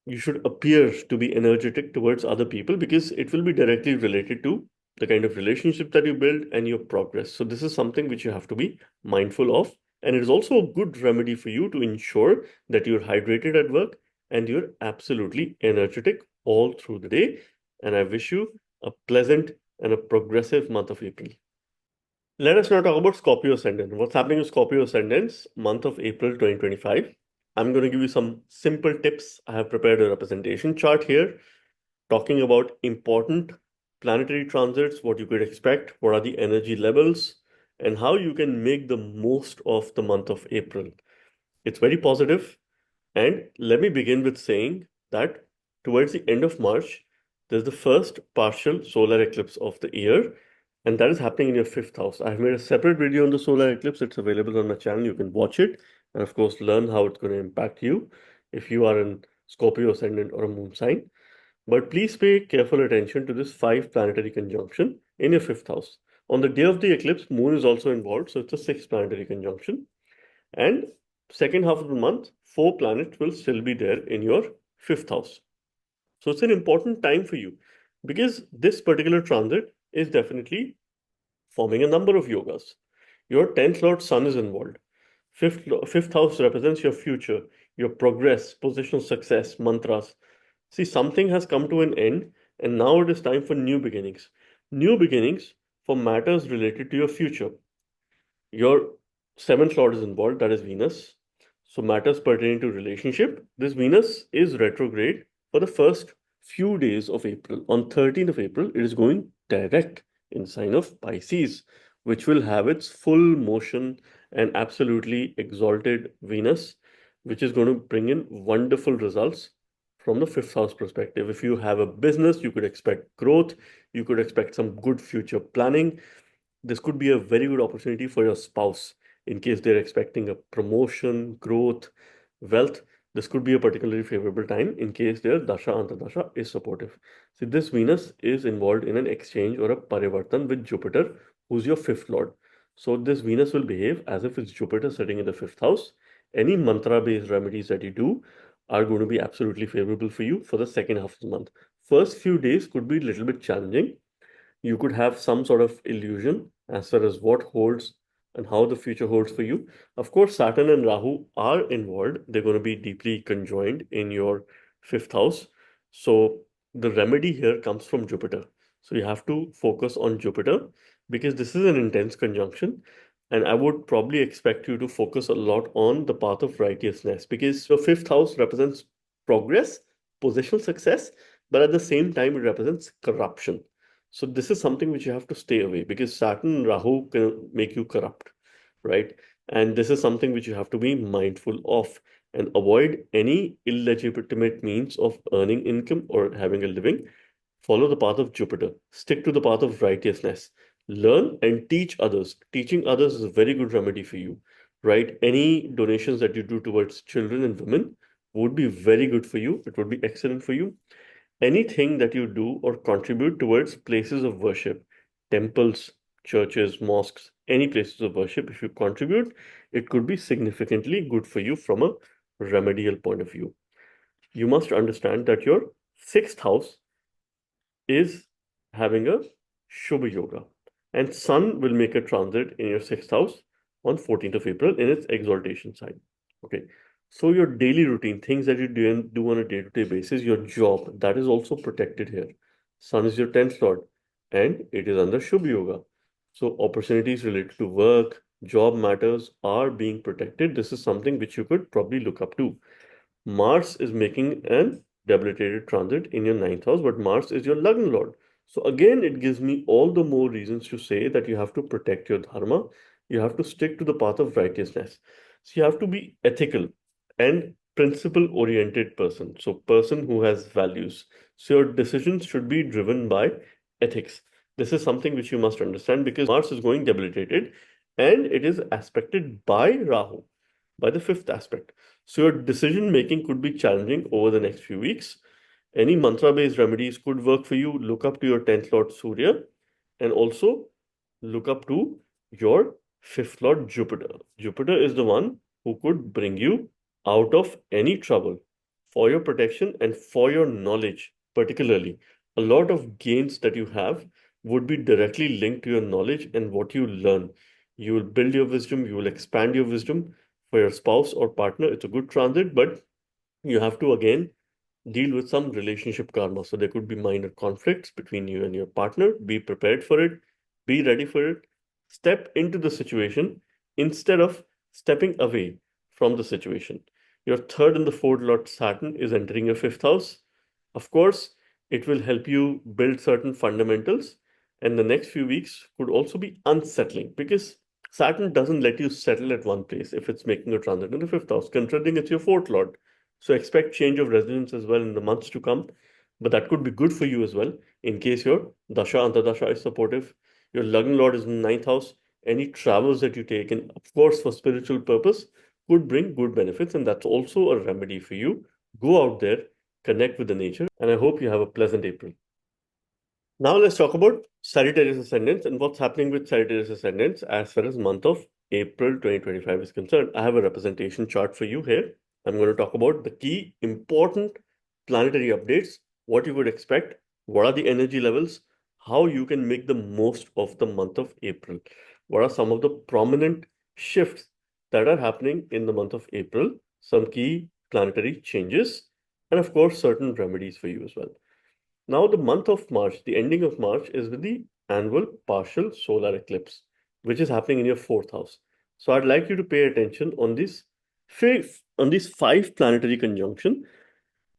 you should appear to be energetic towards other people because it will be directly related to the kind of relationship that you build and your progress. So this is something which you have to be mindful of. And it is also a good remedy for you to ensure that you're hydrated at work and you're absolutely energetic all through the day. And I wish you a pleasant and a progressive month of April. Let us now talk about Scorpio Ascendant. What's happening with Scorpio Ascendants, month of April 2025? I'm going to give you some simple tips. I have prepared a representation chart here talking about important planetary transits, what you could expect, what are the energy levels, and how you can make the most of the month of April. It's very positive. And let me begin with saying that towards the end of March, there's the first partial solar eclipse of the year, and that is happening in your fifth house. I've made a separate video on the solar eclipse. It's available on my channel. You can watch it and, of course, learn how it's going to impact you if you are in Scorpio ascendant or a moon sign. But please pay careful attention to this five planetary conjunction in your fifth house. On the day of the eclipse, moon is also involved, so it's a sixth planetary conjunction. And second half of the month, four planets will still be there in your fifth house. So it's an important time for you because this particular transit is definitely forming a number of yogas. Your 10th Lord Sun is involved. Fifth house represents your future, your progress, positional success, mantras. See, something has come to an end, and now it is time for new beginnings. New beginnings for matters related to your future. Your seventh lord is involved, that is Venus. So, matters pertaining to relationship. This Venus is retrograde for the first few days of April. On 13th of April, it is going direct in sign of Pisces, which will have its full motion and absolutely exalted Venus, which is going to bring in wonderful results from the fifth house perspective. If you have a business, you could expect growth, you could expect some good future planning. This could be a very good opportunity for your spouse in case they're expecting a promotion, growth, wealth. This could be a particularly favorable time in case their dasha antardasha is supportive. See, this Venus is involved in an exchange or a parivartan with Jupiter, who's your fifth lord. So this Venus will behave as if it's Jupiter sitting in the fifth house. Any mantra-based remedies that you do are going to be absolutely favorable for you for the second half of the month. First few days could be a little bit challenging. You could have some sort of illusion as far as what holds and how the future holds for you. Of course, Saturn and Rahu are involved. They're going to be deeply conjoined in your fifth house. So the remedy here comes from Jupiter. So you have to focus on Jupiter because this is an intense conjunction. And I would probably expect you to focus a lot on the path of righteousness because your fifth house represents progress, positional success, but at the same time, it represents corruption. So this is something which you have to stay away because Saturn and Rahu can make you corrupt, right? And this is something which you have to be mindful of and avoid any illegitimate means of earning income or having a living. Follow the path of Jupiter. Stick to the path of righteousness. Learn and teach others. Teaching others is a very good remedy for you, right? Any donations that you do towards children and women would be very good for you. It would be excellent for you. Anything that you do or contribute towards places of worship, temples, churches, mosques, any places of worship, if you contribute, it could be significantly good for you from a remedial point of view. You must understand that your sixth house is having a Shubha Yoga, and Sun will make a transit in your sixth house on 14th of April in its exaltation sign. Okay. So your daily routine, things that you do on a day-to-day basis, your job, that is also protected here. Sun is your 10th lord and it is under Shubh Yoga. So opportunities related to work, job matters are being protected. This is something which you could probably look up to. Mars is making an debilitated transit in your ninth house, but Mars is your Lagna Lord. So again, it gives me all the more reasons to say that you have to protect your dharma. You have to stick to the path of righteousness. So you have to be ethical and principle-oriented person. So person who has values. So your decisions should be driven by ethics. This is something which you must understand because Mars is going debilitated and it is aspected by Rahu, by the fifth aspect. So your decision making could be challenging over the next few weeks. Any mantra based remedies could work for you. Look up to your 10th Lord Surya and also look up to your 5th Lord Jupiter. Jupiter is the one who could bring you out of any trouble for your protection and for your knowledge, particularly. A lot of gains that you have would be directly linked to your knowledge and what you learn. You will build your wisdom, you will expand your wisdom for your spouse or partner. It's a good transit, but you have to again deal with some relationship karma. So there could be minor conflicts between you and your partner. Be prepared for it, be ready for it. Step into the situation instead of stepping away from the situation. Your third and the fourth Lord Saturn is entering your fifth house. Of course, it will help you build certain fundamentals, and the next few weeks could also be unsettling because Saturn doesn't let you settle at one place if it's making a transit in the fifth house, considering it's your fourth Lord. So expect change of residence as well in the months to come. But that could be good for you as well in case your Dasha Antardasha is supportive. Your Lagna Lord is in the ninth house. Any travels that you take, and of course for spiritual purpose, could bring good benefits, and that's also a remedy for you. Go out there, connect with the nature, and I hope you have a pleasant April. Now let's talk about Sagittarius Ascendants and what's happening with Sagittarius Ascendants as far as month of April 2025 is concerned. I have a representation chart for you here. I'm going to talk about the key important planetary updates, what you would expect, what are the energy levels, how you can make the most of the month of April. What are some of the prominent shifts that are happening in the month of April, some key planetary changes, and of course, certain remedies for you as well. Now, the month of March, the ending of March, is with the annual partial solar eclipse, which is happening in your fourth house. So, I'd like you to pay attention on these five planetary conjunction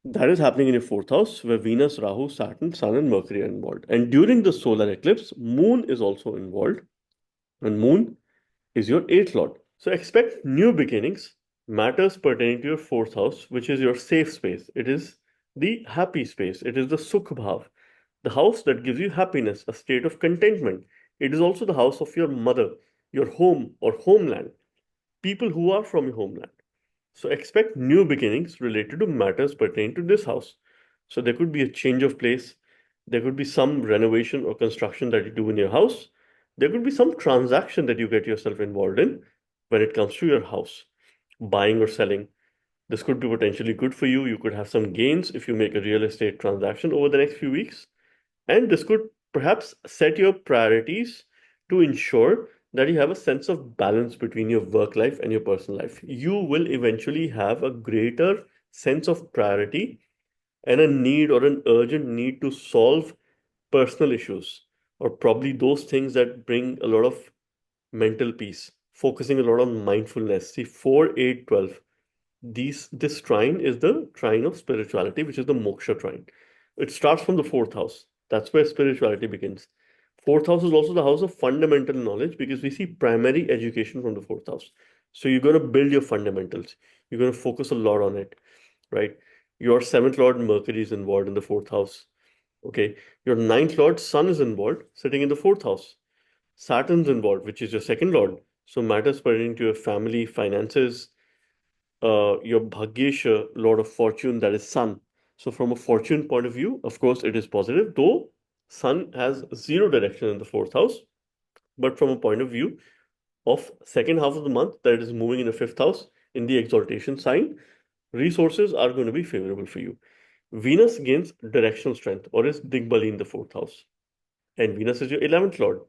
that is happening in your fourth house, where Venus, Rahu, Saturn, Sun, and Mercury are involved. And during the solar eclipse, Moon is also involved, and Moon is your eighth lord. So expect new beginnings, matters pertaining to your fourth house, which is your safe space. It is the happy space. It is the Sukh Bhav, the house that gives you happiness, a state of contentment. It is also the house of your mother, your home or homeland, people who are from your homeland. So expect new beginnings related to matters pertaining to this house. So there could be a change of place. There could be some renovation or construction that you do in your house. There could be some transaction that you get yourself involved in when it comes to your house, buying or selling. This could be potentially good for you. You could have some gains if you make a real estate transaction over the next few weeks. And this could perhaps set your priorities to ensure that you have a sense of balance between your work life and your personal life. You will eventually have a greater sense of priority and a need or an urgent need to solve personal issues or probably those things that bring a lot of mental peace, focusing a lot on mindfulness. See, 4, 8, 12. This trine is the trine of spirituality, which is the moksha trine. It starts from the fourth house. That's where spirituality begins. Fourth house is also the house of fundamental knowledge because we see primary education from the fourth house. So you're going to build your fundamentals. You're going to focus a lot on it, right? Your seventh lord Mercury is involved in the fourth house. Okay. Your ninth lord Sun is involved, sitting in the fourth house. Saturn's involved, which is your second lord. So matters pertaining to your family, finances, your Bhagyesha, Lord of Fortune, that is Sun. So from a fortune point of view, of course, it is positive, though Sun has zero direction in the fourth house. But from a point of view of second half of the month, that is moving in the fifth house in the exaltation sign, resources are going to be favorable for you. Venus gains directional strength or is Digbali in the fourth house. And Venus is your 11th lord.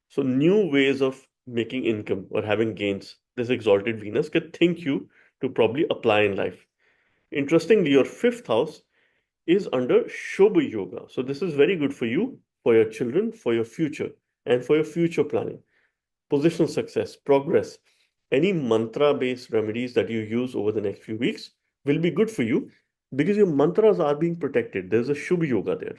So new ways of making income or having gains, this exalted Venus can think you to probably apply in life. Interestingly, your fifth house is under Shobha Yoga. So this is very good for you, for your children, for your future, and for your future planning. Positional success, progress, any mantra-based remedies that you use over the next few weeks will be good for you because your mantras are being protected. There's a Shubh Yoga there.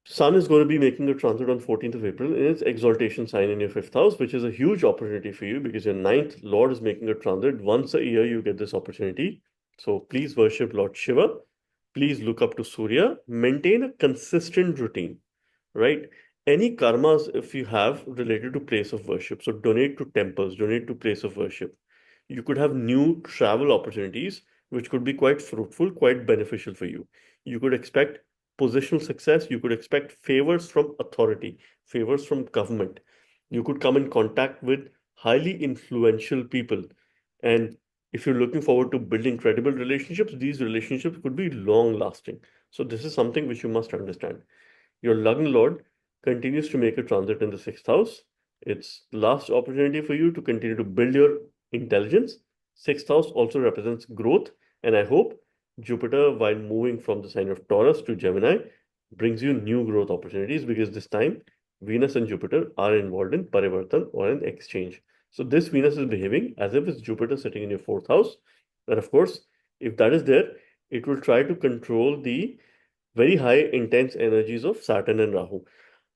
Sun is going to be making a transit on 14th of April in its exaltation sign in your fifth house, which is a huge opportunity for you because your ninth Lord is making a transit. Once a year, you get this opportunity. So please worship Lord Shiva. Please look up to Surya. Maintain a consistent routine, right? Any karmas, if you have related to place of worship, so donate to temples, donate to place of worship. You could have new travel opportunities, which could be quite fruitful, quite beneficial for you. You could expect positional success. You could expect favors from authority, favors from government. You could come in contact with highly influential people. And if you're looking forward to building credible relationships, these relationships could be long lasting. So, this is something which you must understand. Your Lagna Lord continues to make a transit in the sixth house. It's the last opportunity for you to continue to build your intelligence. Sixth house also represents growth, and I hope Jupiter, while moving from the sign of Taurus to Gemini, brings you new growth opportunities because this time Venus and Jupiter are involved in parivartan or an exchange. So this Venus is behaving as if it's Jupiter sitting in your fourth house. And of course, if that is there, it will try to control the very high intense energies of Saturn and Rahu.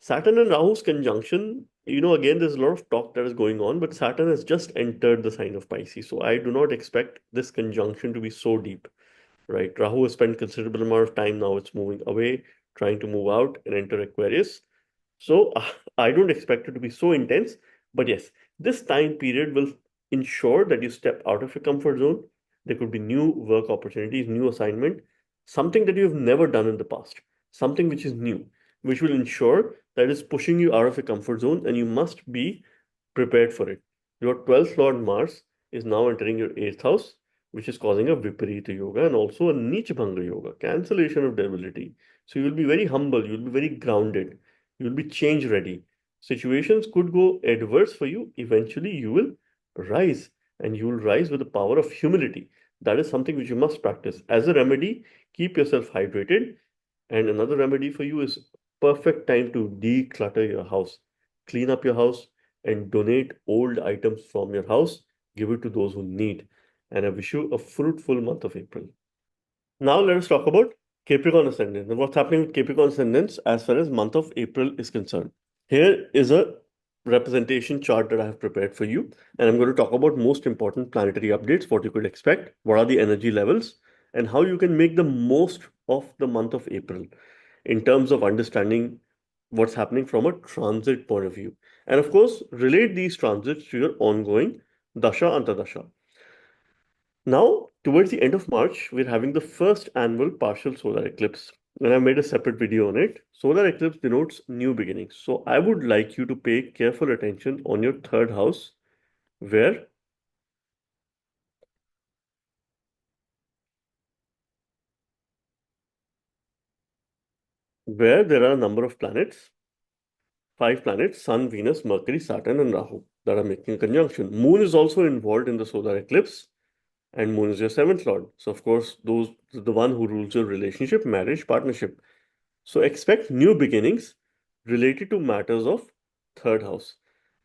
Saturn and Rahu's conjunction, again, there's a lot of talk that is going on, but Saturn has just entered the sign of Pisces. So I do not expect this conjunction to be so deep, right? Rahu has spent considerable amount of time now, it's moving away, trying to move out and enter Aquarius. So I don't expect it to be so intense, but yes, this time period will ensure that you step out of your comfort zone. There could be new work opportunities, new assignment, something that you've never done in the past, something which is new, which will ensure that is pushing you out of your comfort zone and you must be prepared for it. Your 12th Lord Mars is now entering your 8th house, which is causing a Viparita Yoga and also a Neech Bhanga Yoga, cancellation of debility. So you'll be very humble, you'll be very grounded, you'll be change ready. Situations could go adverse for you. Eventually, you will rise and you will rise with the power of humility. That is something which you must practice. As a remedy, keep yourself hydrated. And another remedy for you is perfect time to declutter your house. Clean up your house and donate old items from your house. Give it to those who need. And I wish you a fruitful month of April. Now let us talk about Capricorn Ascendant and what's happening with Capricorn Ascendants as far as month of April is concerned. Here is a representation chart that I have prepared for you, and I'm going to talk about most important planetary updates, what you could expect, what are the energy levels, and how you can make the most of the month of April in terms of understanding what's happening from a transit point of view. And of course, relate these transits to your ongoing Dasha Antadasha. Now, towards the end of March, we're having the first annual partial solar eclipse, and I made a separate video on it. Solar eclipse denotes new beginnings. So I would like you to pay careful attention on your third house, where where there are a number of planets, five planets, Sun, Venus, Mercury, Saturn, and Rahu, that are making a conjunction. Moon is also involved in the solar eclipse, and Moon is your seventh lord. So of course, those the one who rules your relationship, marriage, partnership. So expect new beginnings related to matters of third house.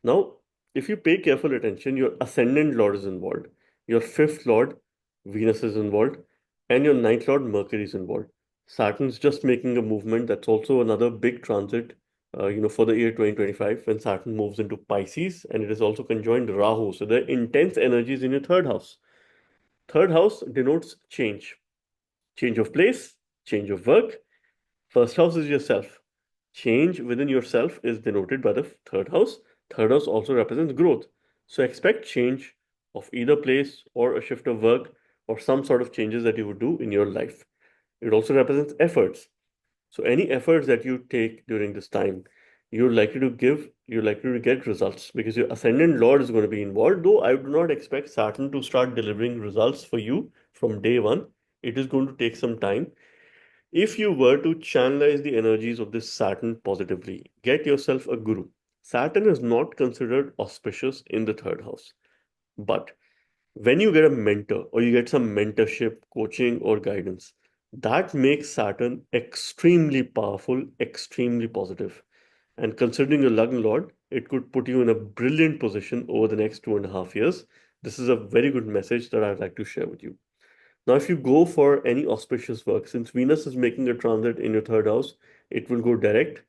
Now, if you pay careful attention, your ascendant lord is involved, your fifth lord, Venus is involved, and your ninth lord, Mercury is involved. Saturn's just making a movement. That's also another big transit, for the year 2025 when Saturn moves into Pisces, and it is also conjoined Rahu. So there are intense energies in your third house. Third house denotes change of place, change of work. First house is yourself. Change within yourself is denoted by the third house. Third house also represents growth. So expect change of either place or a shift of work or some sort of changes that you would do in your life. It also represents efforts. So any efforts that you take during this time, you're likely to get results because your ascendant lord is going to be involved. Though I do not expect Saturn to start delivering results for you from day one. It is going to take some time. If you were to channelize the energies of this Saturn positively, get yourself a guru, Saturn is not considered auspicious in the third house. But when you get a mentor or you get some mentorship, coaching, or guidance, that makes Saturn extremely powerful, extremely positive. And considering your Lagna Lord, it could put you in a brilliant position over the next 2.5 years. This is a very good message that I'd like to share with you. Now, if you go for any auspicious work, since Venus is making a transit in your third house, it will go direct.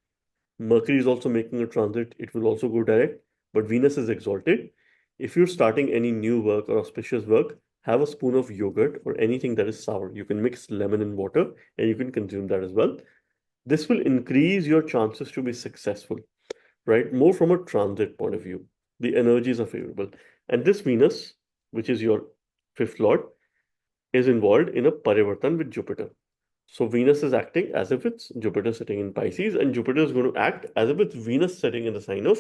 Mercury is also making a transit, it will also go direct, but Venus is exalted. If you're starting any new work or auspicious work, have a spoon of yogurt or anything that is sour. You can mix lemon and water and you can consume that as well. This will increase your chances to be successful, right? More from a transit point of view. The energies are favorable. And this Venus, which is your fifth lord, is involved in a parivartan with Jupiter. So Venus is acting as if it's Jupiter sitting in Pisces, and Jupiter is going to act as if it's Venus sitting in the sign of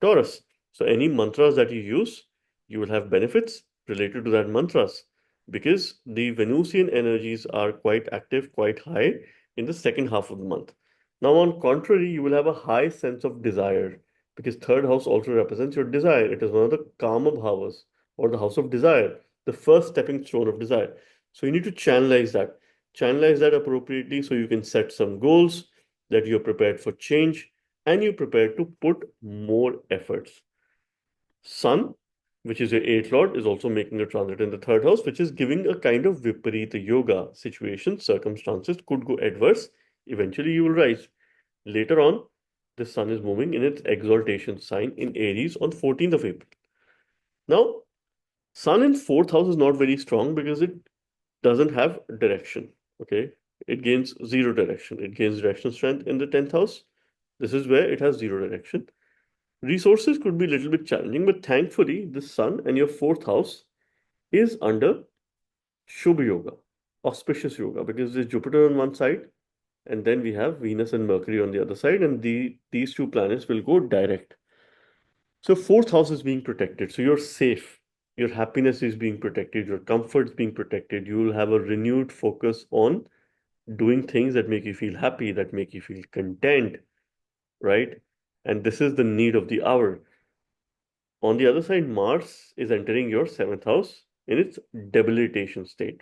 Taurus. So any mantras that you use, you will have benefits related to that mantras because the Venusian energies are quite active, quite high in the second half of the month. Now, on contrary, you will have a high sense of desire because third house also represents your desire. It is one of the Kama bhavas or the house of desire, the first stepping stone of desire. So you need to channelize that appropriately so you can set some goals that you're prepared for change and you're prepared to put more efforts. Sun, which is your eighth lord, is also making a transit in the third house, which is giving a kind of viparita yoga situation. Circumstances could go adverse. Eventually, you will rise. Later on, the sun is moving in its exaltation sign in Aries on 14th of April. Now, sun in fourth house is not very strong because it doesn't have direction. Okay, it gains zero direction. It gains direction strength in the 10th house. This is where it has zero direction. Resources could be a little bit challenging, but thankfully, the sun and your fourth house is under Shubha Yoga, auspicious yoga, because there's Jupiter on one side, and then we have Venus and Mercury on the other side, and these two planets will go direct. So fourth house is being protected. So you're safe. Your happiness is being protected. Your comfort is being protected. You will have a renewed focus on doing things that make you feel happy, that make you feel content, right? And this is the need of the hour. On the other side, Mars is entering your seventh house in its debilitation state.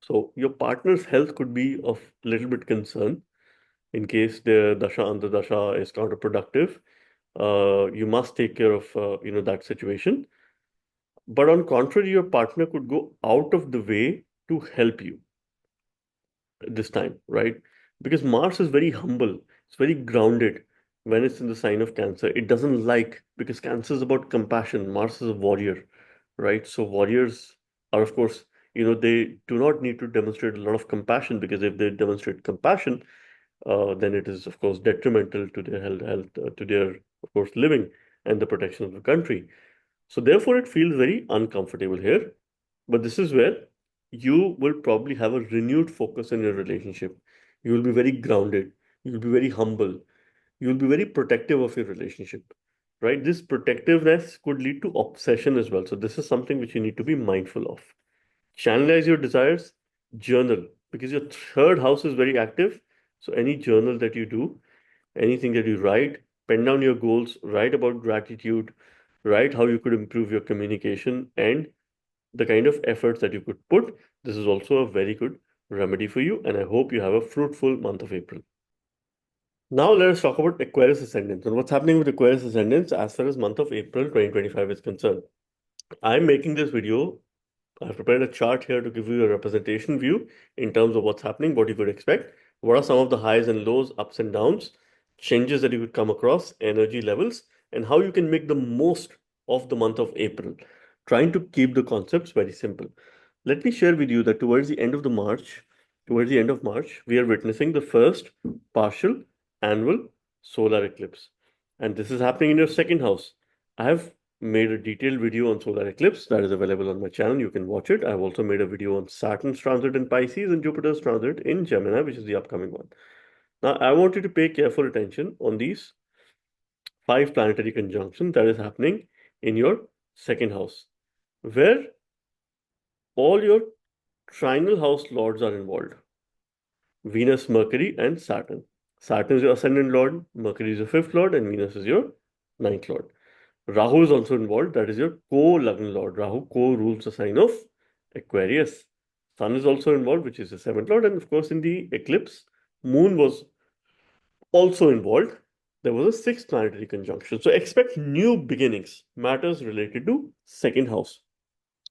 So your partner's health could be of little bit concern in case the dasha antardasha is counterproductive. You must take care of that situation. But on contrary, your partner could go out of the way to help you this time, right? Because Mars is very humble, it's very grounded when it's in the sign of Cancer. It doesn't like, because Cancer is about compassion, Mars is a warrior, right? So, warriors are, of course, they do not need to demonstrate a lot of compassion because if they demonstrate compassion, then it is, of course, detrimental to their to their, of course, living and the protection of the country. So, therefore, it feels very uncomfortable here. But this is where you will probably have a renewed focus in your relationship. You will be very grounded. You will be very humble. You will be very protective of your relationship, right? This protectiveness could lead to obsession as well. So, this is something which you need to be mindful of. Channelize your desires, journal, because your third house is very active. So, any journal that you do, anything that you write, pen down your goals, write about gratitude, write how you could improve your communication and the kind of efforts that you could put. This is also a very good remedy for you, and I hope you have a fruitful month of April. Now let us talk about Aquarius ascendants and what's happening with Aquarius ascendants as far as month of April 2025 is concerned. I'm making this video. I've prepared a chart here to give you a representation view in terms of what's happening, what you could expect, what are some of the highs and lows, ups and downs, changes that you could come across, energy levels, and how you can make the most of the month of April, trying to keep the concepts very simple. Let me share with you that towards the end of March, we are witnessing the first partial annual solar eclipse. And this is happening in your second house. I have made a detailed video on solar eclipse that is available on my channel. You can watch it. I've also made a video on Saturn's transit in Pisces and Jupiter's transit in Gemini, which is the upcoming one. Now, I want you to pay careful attention on these 5 planetary conjunctions that is happening in your second house, where all your trinal house lords are involved. Venus, Mercury, and Saturn. Saturn is your ascendant lord, Mercury is your fifth lord, and Venus is your ninth lord. Rahu is also involved. That is your co-Lagna lord. Rahu co-rules the sign of Aquarius. Sun is also involved, which is the seventh lord. And of course, in the eclipse, Moon was also involved. There was a sixth planetary conjunction. So expect new beginnings, matters related to second house.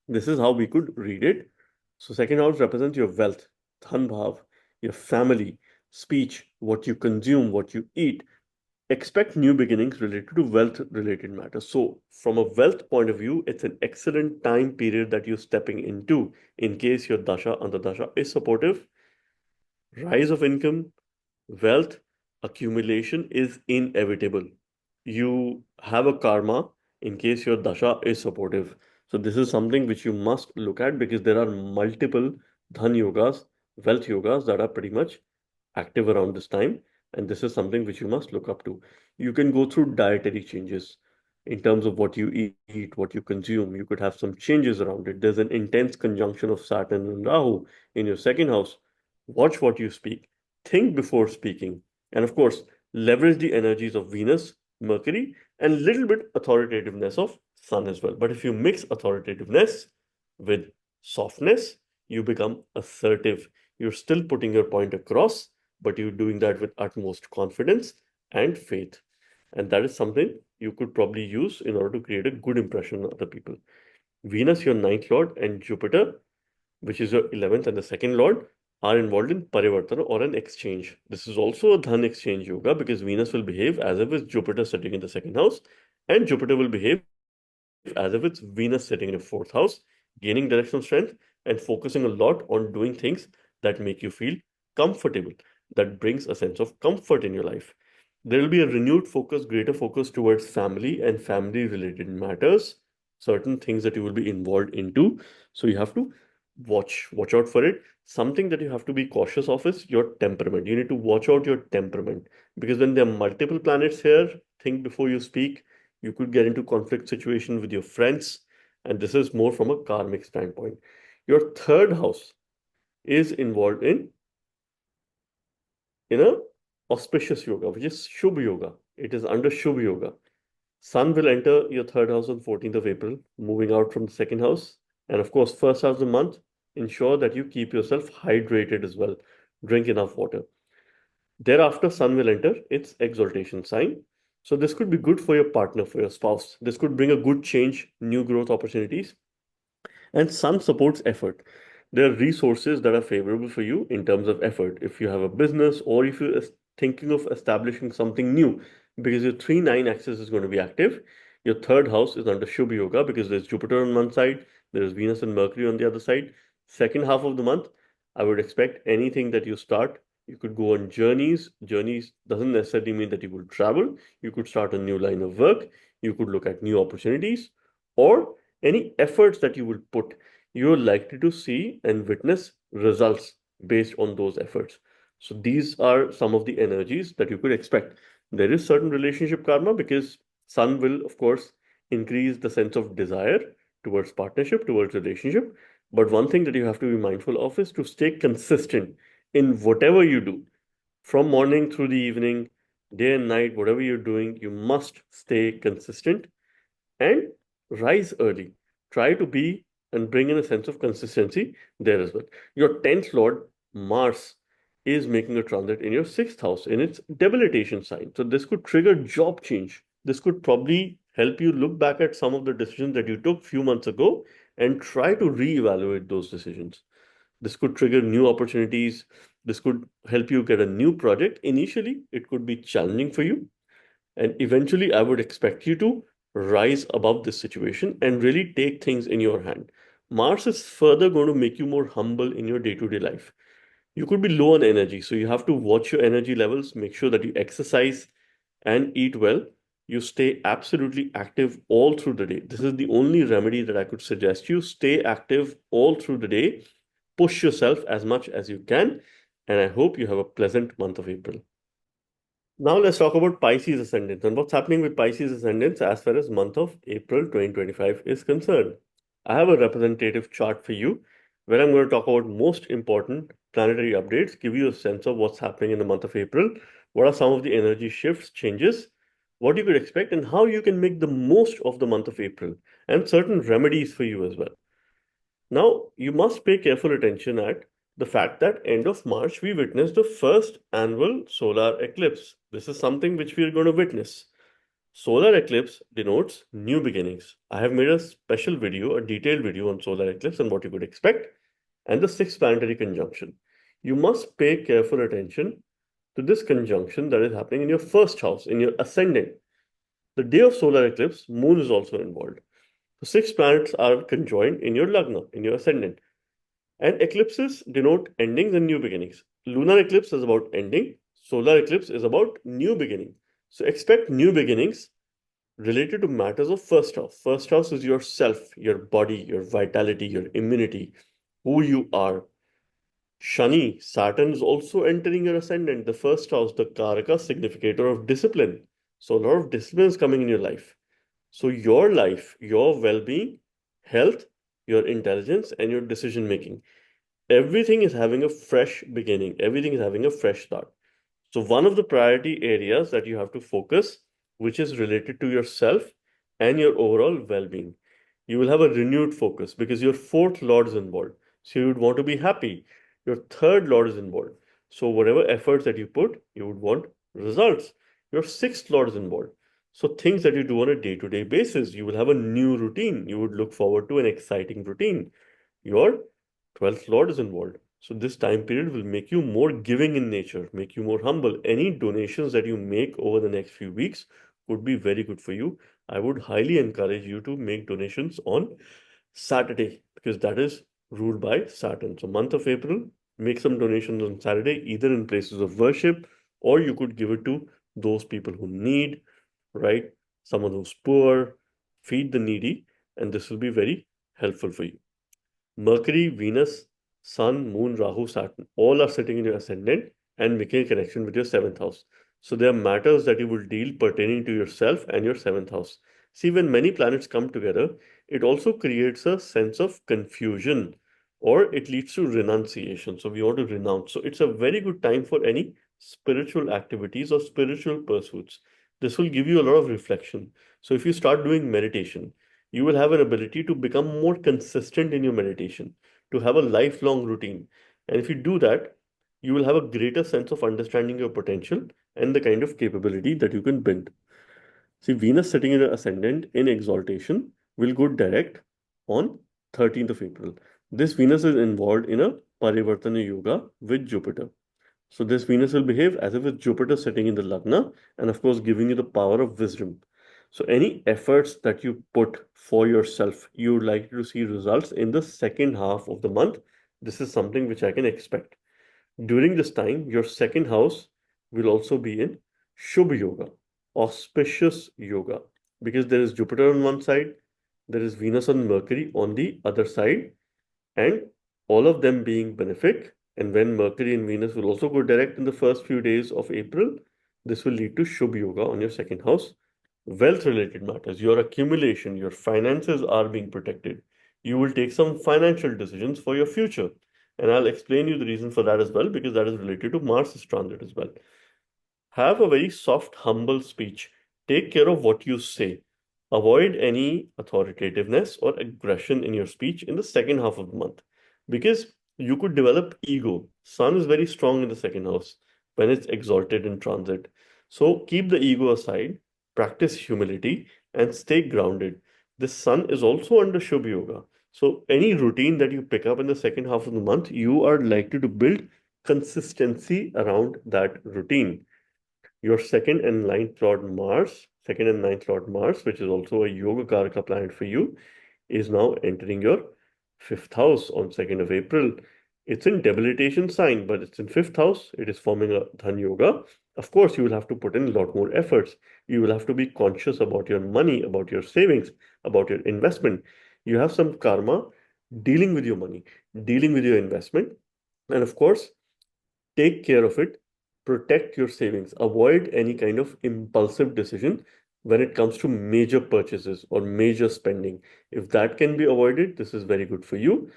This is how we could read it. So second house represents your wealth, dhan bhav, your family, speech, what you consume, what you eat. Expect new beginnings related to wealth related matters. So from a wealth point of view, it's an excellent time period that you're stepping into in case your dasha antardasha is supportive. Rise of income, wealth accumulation is inevitable. You have a karma in case your dasha is supportive. So this is something which you must look at because there are multiple dhan yogas, wealth yogas that are pretty much active around this time. And this is something which you must look up to. You can go through dietary changes in terms of what you eat, what you consume. You could have some changes around it. There's an intense conjunction of Saturn and Rahu in your second house. Watch what you speak, think before speaking, and of course, leverage the energies of Venus, Mercury, and little bit authoritativeness of Sun as well. But if you mix authoritativeness with softness, you become assertive. You're still putting your point across, but you're doing that with utmost confidence and faith. And that is something you could probably use in order to create a good impression on other people. Venus, your ninth lord, and Jupiter, which is your 11th and the second lord, are involved in parivartana or an exchange. This is also a dhan exchange yoga because Venus will behave as if it's Jupiter sitting in the second house, and Jupiter will behave as if it's Venus sitting in the fourth house, gaining directional strength and focusing a lot on doing things that make you feel comfortable, that brings a sense of comfort in your life. There will be a renewed focus, greater focus towards family and family related matters, certain things that you will be involved into. So you have to watch out for it. Something that you have to be cautious of is your temperament. You need to watch out your temperament because when there are multiple planets here, think before you speak. You could get into conflict situation with your friends, and this is more from a karmic standpoint. Your third house is involved in a auspicious yoga, which is Shubh Yoga. It is under Shubh Yoga. Sun will enter your third house on 14th of April, moving out from the second house. And of course, first house of the month, ensure that you keep yourself hydrated as well. Drink enough water. Thereafter, Sun will enter its exaltation sign. So this could be good for your partner, for your spouse. This could bring a good change, new growth opportunities. And Sun supports effort. There are resources that are favorable for you in terms of effort. If you have a business or if you're thinking of establishing something new, because your 3-9 axis is going to be active. Your third house is under Shubh Yoga because there's Jupiter on one side, there's Venus and Mercury on the other side. Second half of the month, I would expect anything that you start, you could go on journeys. Journeys doesn't necessarily mean that you will travel. You could start a new line of work. You could look at new opportunities or any efforts that you will put, you're likely to see and witness results based on those efforts. So these are some of the energies that you could expect. There is certain relationship karma because Sun will, of course, increase the sense of desire towards partnership, towards relationship. But one thing that you have to be mindful of is to stay consistent in whatever you do. From morning through the evening, day and night, whatever you're doing, you must stay consistent and rise early. Try to be and bring in a sense of consistency there as well. Your 10th Lord, Mars, is making a transit in your 6th house in its debilitation sign. So this could trigger job change. This could probably help you look back at some of the decisions that you took few months ago and try to reevaluate those decisions. This could trigger new opportunities. This could help you get a new project. Initially, it could be challenging for you, and eventually, I would expect you to rise above this situation and really take things in your hand. Mars is further going to make you more humble in your day to day life. You could be low on energy, so you have to watch your energy levels, make sure that you exercise and eat well. You stay absolutely active all through the day. This is the only remedy that I could suggest you. Stay active all through the day, push yourself as much as you can, and I hope you have a pleasant month of April. Now let's talk about Pisces ascendants and what's happening with Pisces ascendants as far as month of April 2025 is concerned. I have a representative chart for you where I'm going to talk about most important planetary updates, give you a sense of what's happening in the month of April what are some of the energy shifts, changes, what you could expect, and how you can make the most of the month of April, and certain remedies for you as well. Now, you must pay careful attention at the fact that end of March we witnessed the first annual solar eclipse. This is something which we are going to witness. Solar eclipse denotes new beginnings. I have made a special video, a detailed video on solar eclipse and what you could expect, and the sixth planetary conjunction. You must pay careful attention to this conjunction that is happening in your first house, in your ascendant. The day of solar eclipse, moon is also involved. The six planets are conjoined in your lagna, in your ascendant. And eclipses denote endings and new beginnings. Lunar eclipse is about ending, solar eclipse is about new beginning. So expect new beginnings related to matters of first house. First house is yourself, your body, your vitality, your immunity, who you are. Shani, Saturn is also entering your ascendant, the first house, the Karaka significator of discipline. So a lot of discipline is coming in your life. So your life, your well-being, health, your intelligence, and your decision making, everything is having a fresh beginning. Everything is having a fresh start. So one of the priority areas that you have to focus, which is related to yourself and your overall well-being. You will have a renewed focus because your fourth lord is involved. So you would want to be happy. Your third lord is involved. So whatever efforts that you put, you would want results. Your sixth lord is involved. So things that you do on a day-to-day basis, you will have a new routine. You would look forward to an exciting routine. Your 12th lord is involved. So this time period will make you more giving in nature, make you more humble. Any donations that you make over the next few weeks would be very good for you. I would highly encourage you to make donations on Saturday because that is ruled by Saturn. So month of April, make some donations on Saturday, either in places of worship or you could give it to those people who need, right? Someone who's poor, feed the needy, and this will be very helpful for you. Mercury, Venus, Sun, Moon, Rahu, Saturn, all are sitting in your ascendant and making a connection with your seventh house. So there are matters that you will deal pertaining to yourself and your seventh house. See, when many planets come together, it also creates a sense of confusion or it leads to renunciation. So we want to renounce. So it's a very good time for any spiritual activities or spiritual pursuits. This will give you a lot of reflection. So if you start doing meditation, you will have an ability to become more consistent in your meditation, to have a lifelong routine. And if you do that, you will have a greater sense of understanding your potential and the kind of capability that you can build. See, Venus sitting in an ascendant in exaltation will go direct on 13th of April. This Venus is involved in a Parivartana Yoga with Jupiter. So this Venus will behave as if it's Jupiter sitting in the Lagna and of course giving you the power of wisdom. So any efforts that you put for yourself, you would like to see results in the second half of the month. This is something which I can expect. During this time, your second house will also be in Shubh Yoga, auspicious yoga, because there is Jupiter on one side, there is Venus and Mercury on the other side, and all of them being benefic. And when Mercury and Venus will also go direct in the first few days of April, this will lead to Shubh Yoga on your second house. Wealth related matters, your accumulation, your finances are being protected. You will take some financial decisions for your future. And I'll explain you the reason for that as well, because that is related to Mars' transit as well. Have a very soft, humble speech. Take care of what you say. Avoid any authoritativeness or aggression in your speech in the second half of the month because you could develop ego. Sun is very strong in the second house when it's exalted in transit. So keep the ego aside, practice humility, and stay grounded. The sun is also under Shubh Yoga. So any routine that you pick up in the second half of the month, you are likely to build consistency around that routine. Your second and ninth Lord Mars, which is also a Yoga Karaka planet for you, is now entering your fifth house on 2nd of April. It's in debilitation sign, but it's in fifth house. It is forming a Dhan Yoga. Of course, you will have to put in a lot more efforts. You will have to be conscious about your money, about your savings, about your investment. You have some karma dealing with your money, dealing with your investment. And of course, take care of it, protect your savings, avoid any kind of impulsive decision when it comes to major purchases or major spending. If that can be avoided, this is very good for you.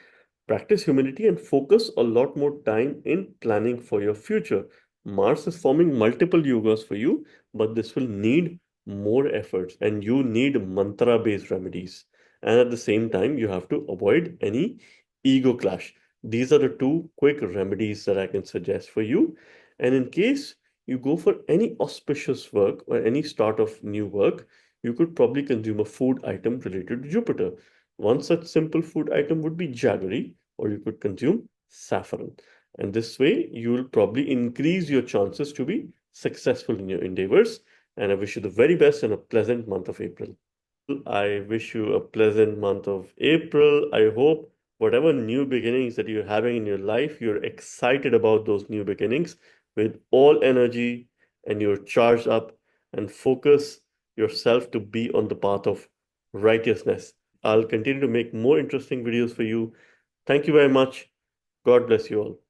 Practice humility and focus a lot more time in planning for your future. Mars is forming multiple yugas for you, but this will need more efforts and you need mantra-based remedies. And at the same time, you have to avoid any ego clash. These are the two quick remedies that I can suggest for you. And in case you go for any auspicious work or any start of new work, you could probably consume a food item related to Jupiter. One such simple food item would be jaggery, or you could consume saffron. And this way, you will probably increase your chances to be successful in your endeavors. And I wish you the very best and a pleasant month of April. I wish you a pleasant month of April. I hope whatever new beginnings that you're having in your life, you're excited about those new beginnings with all energy and you're charged up and focus yourself to be on the path of righteousness. I'll continue to make more interesting videos for you. Thank you very much. God bless you all.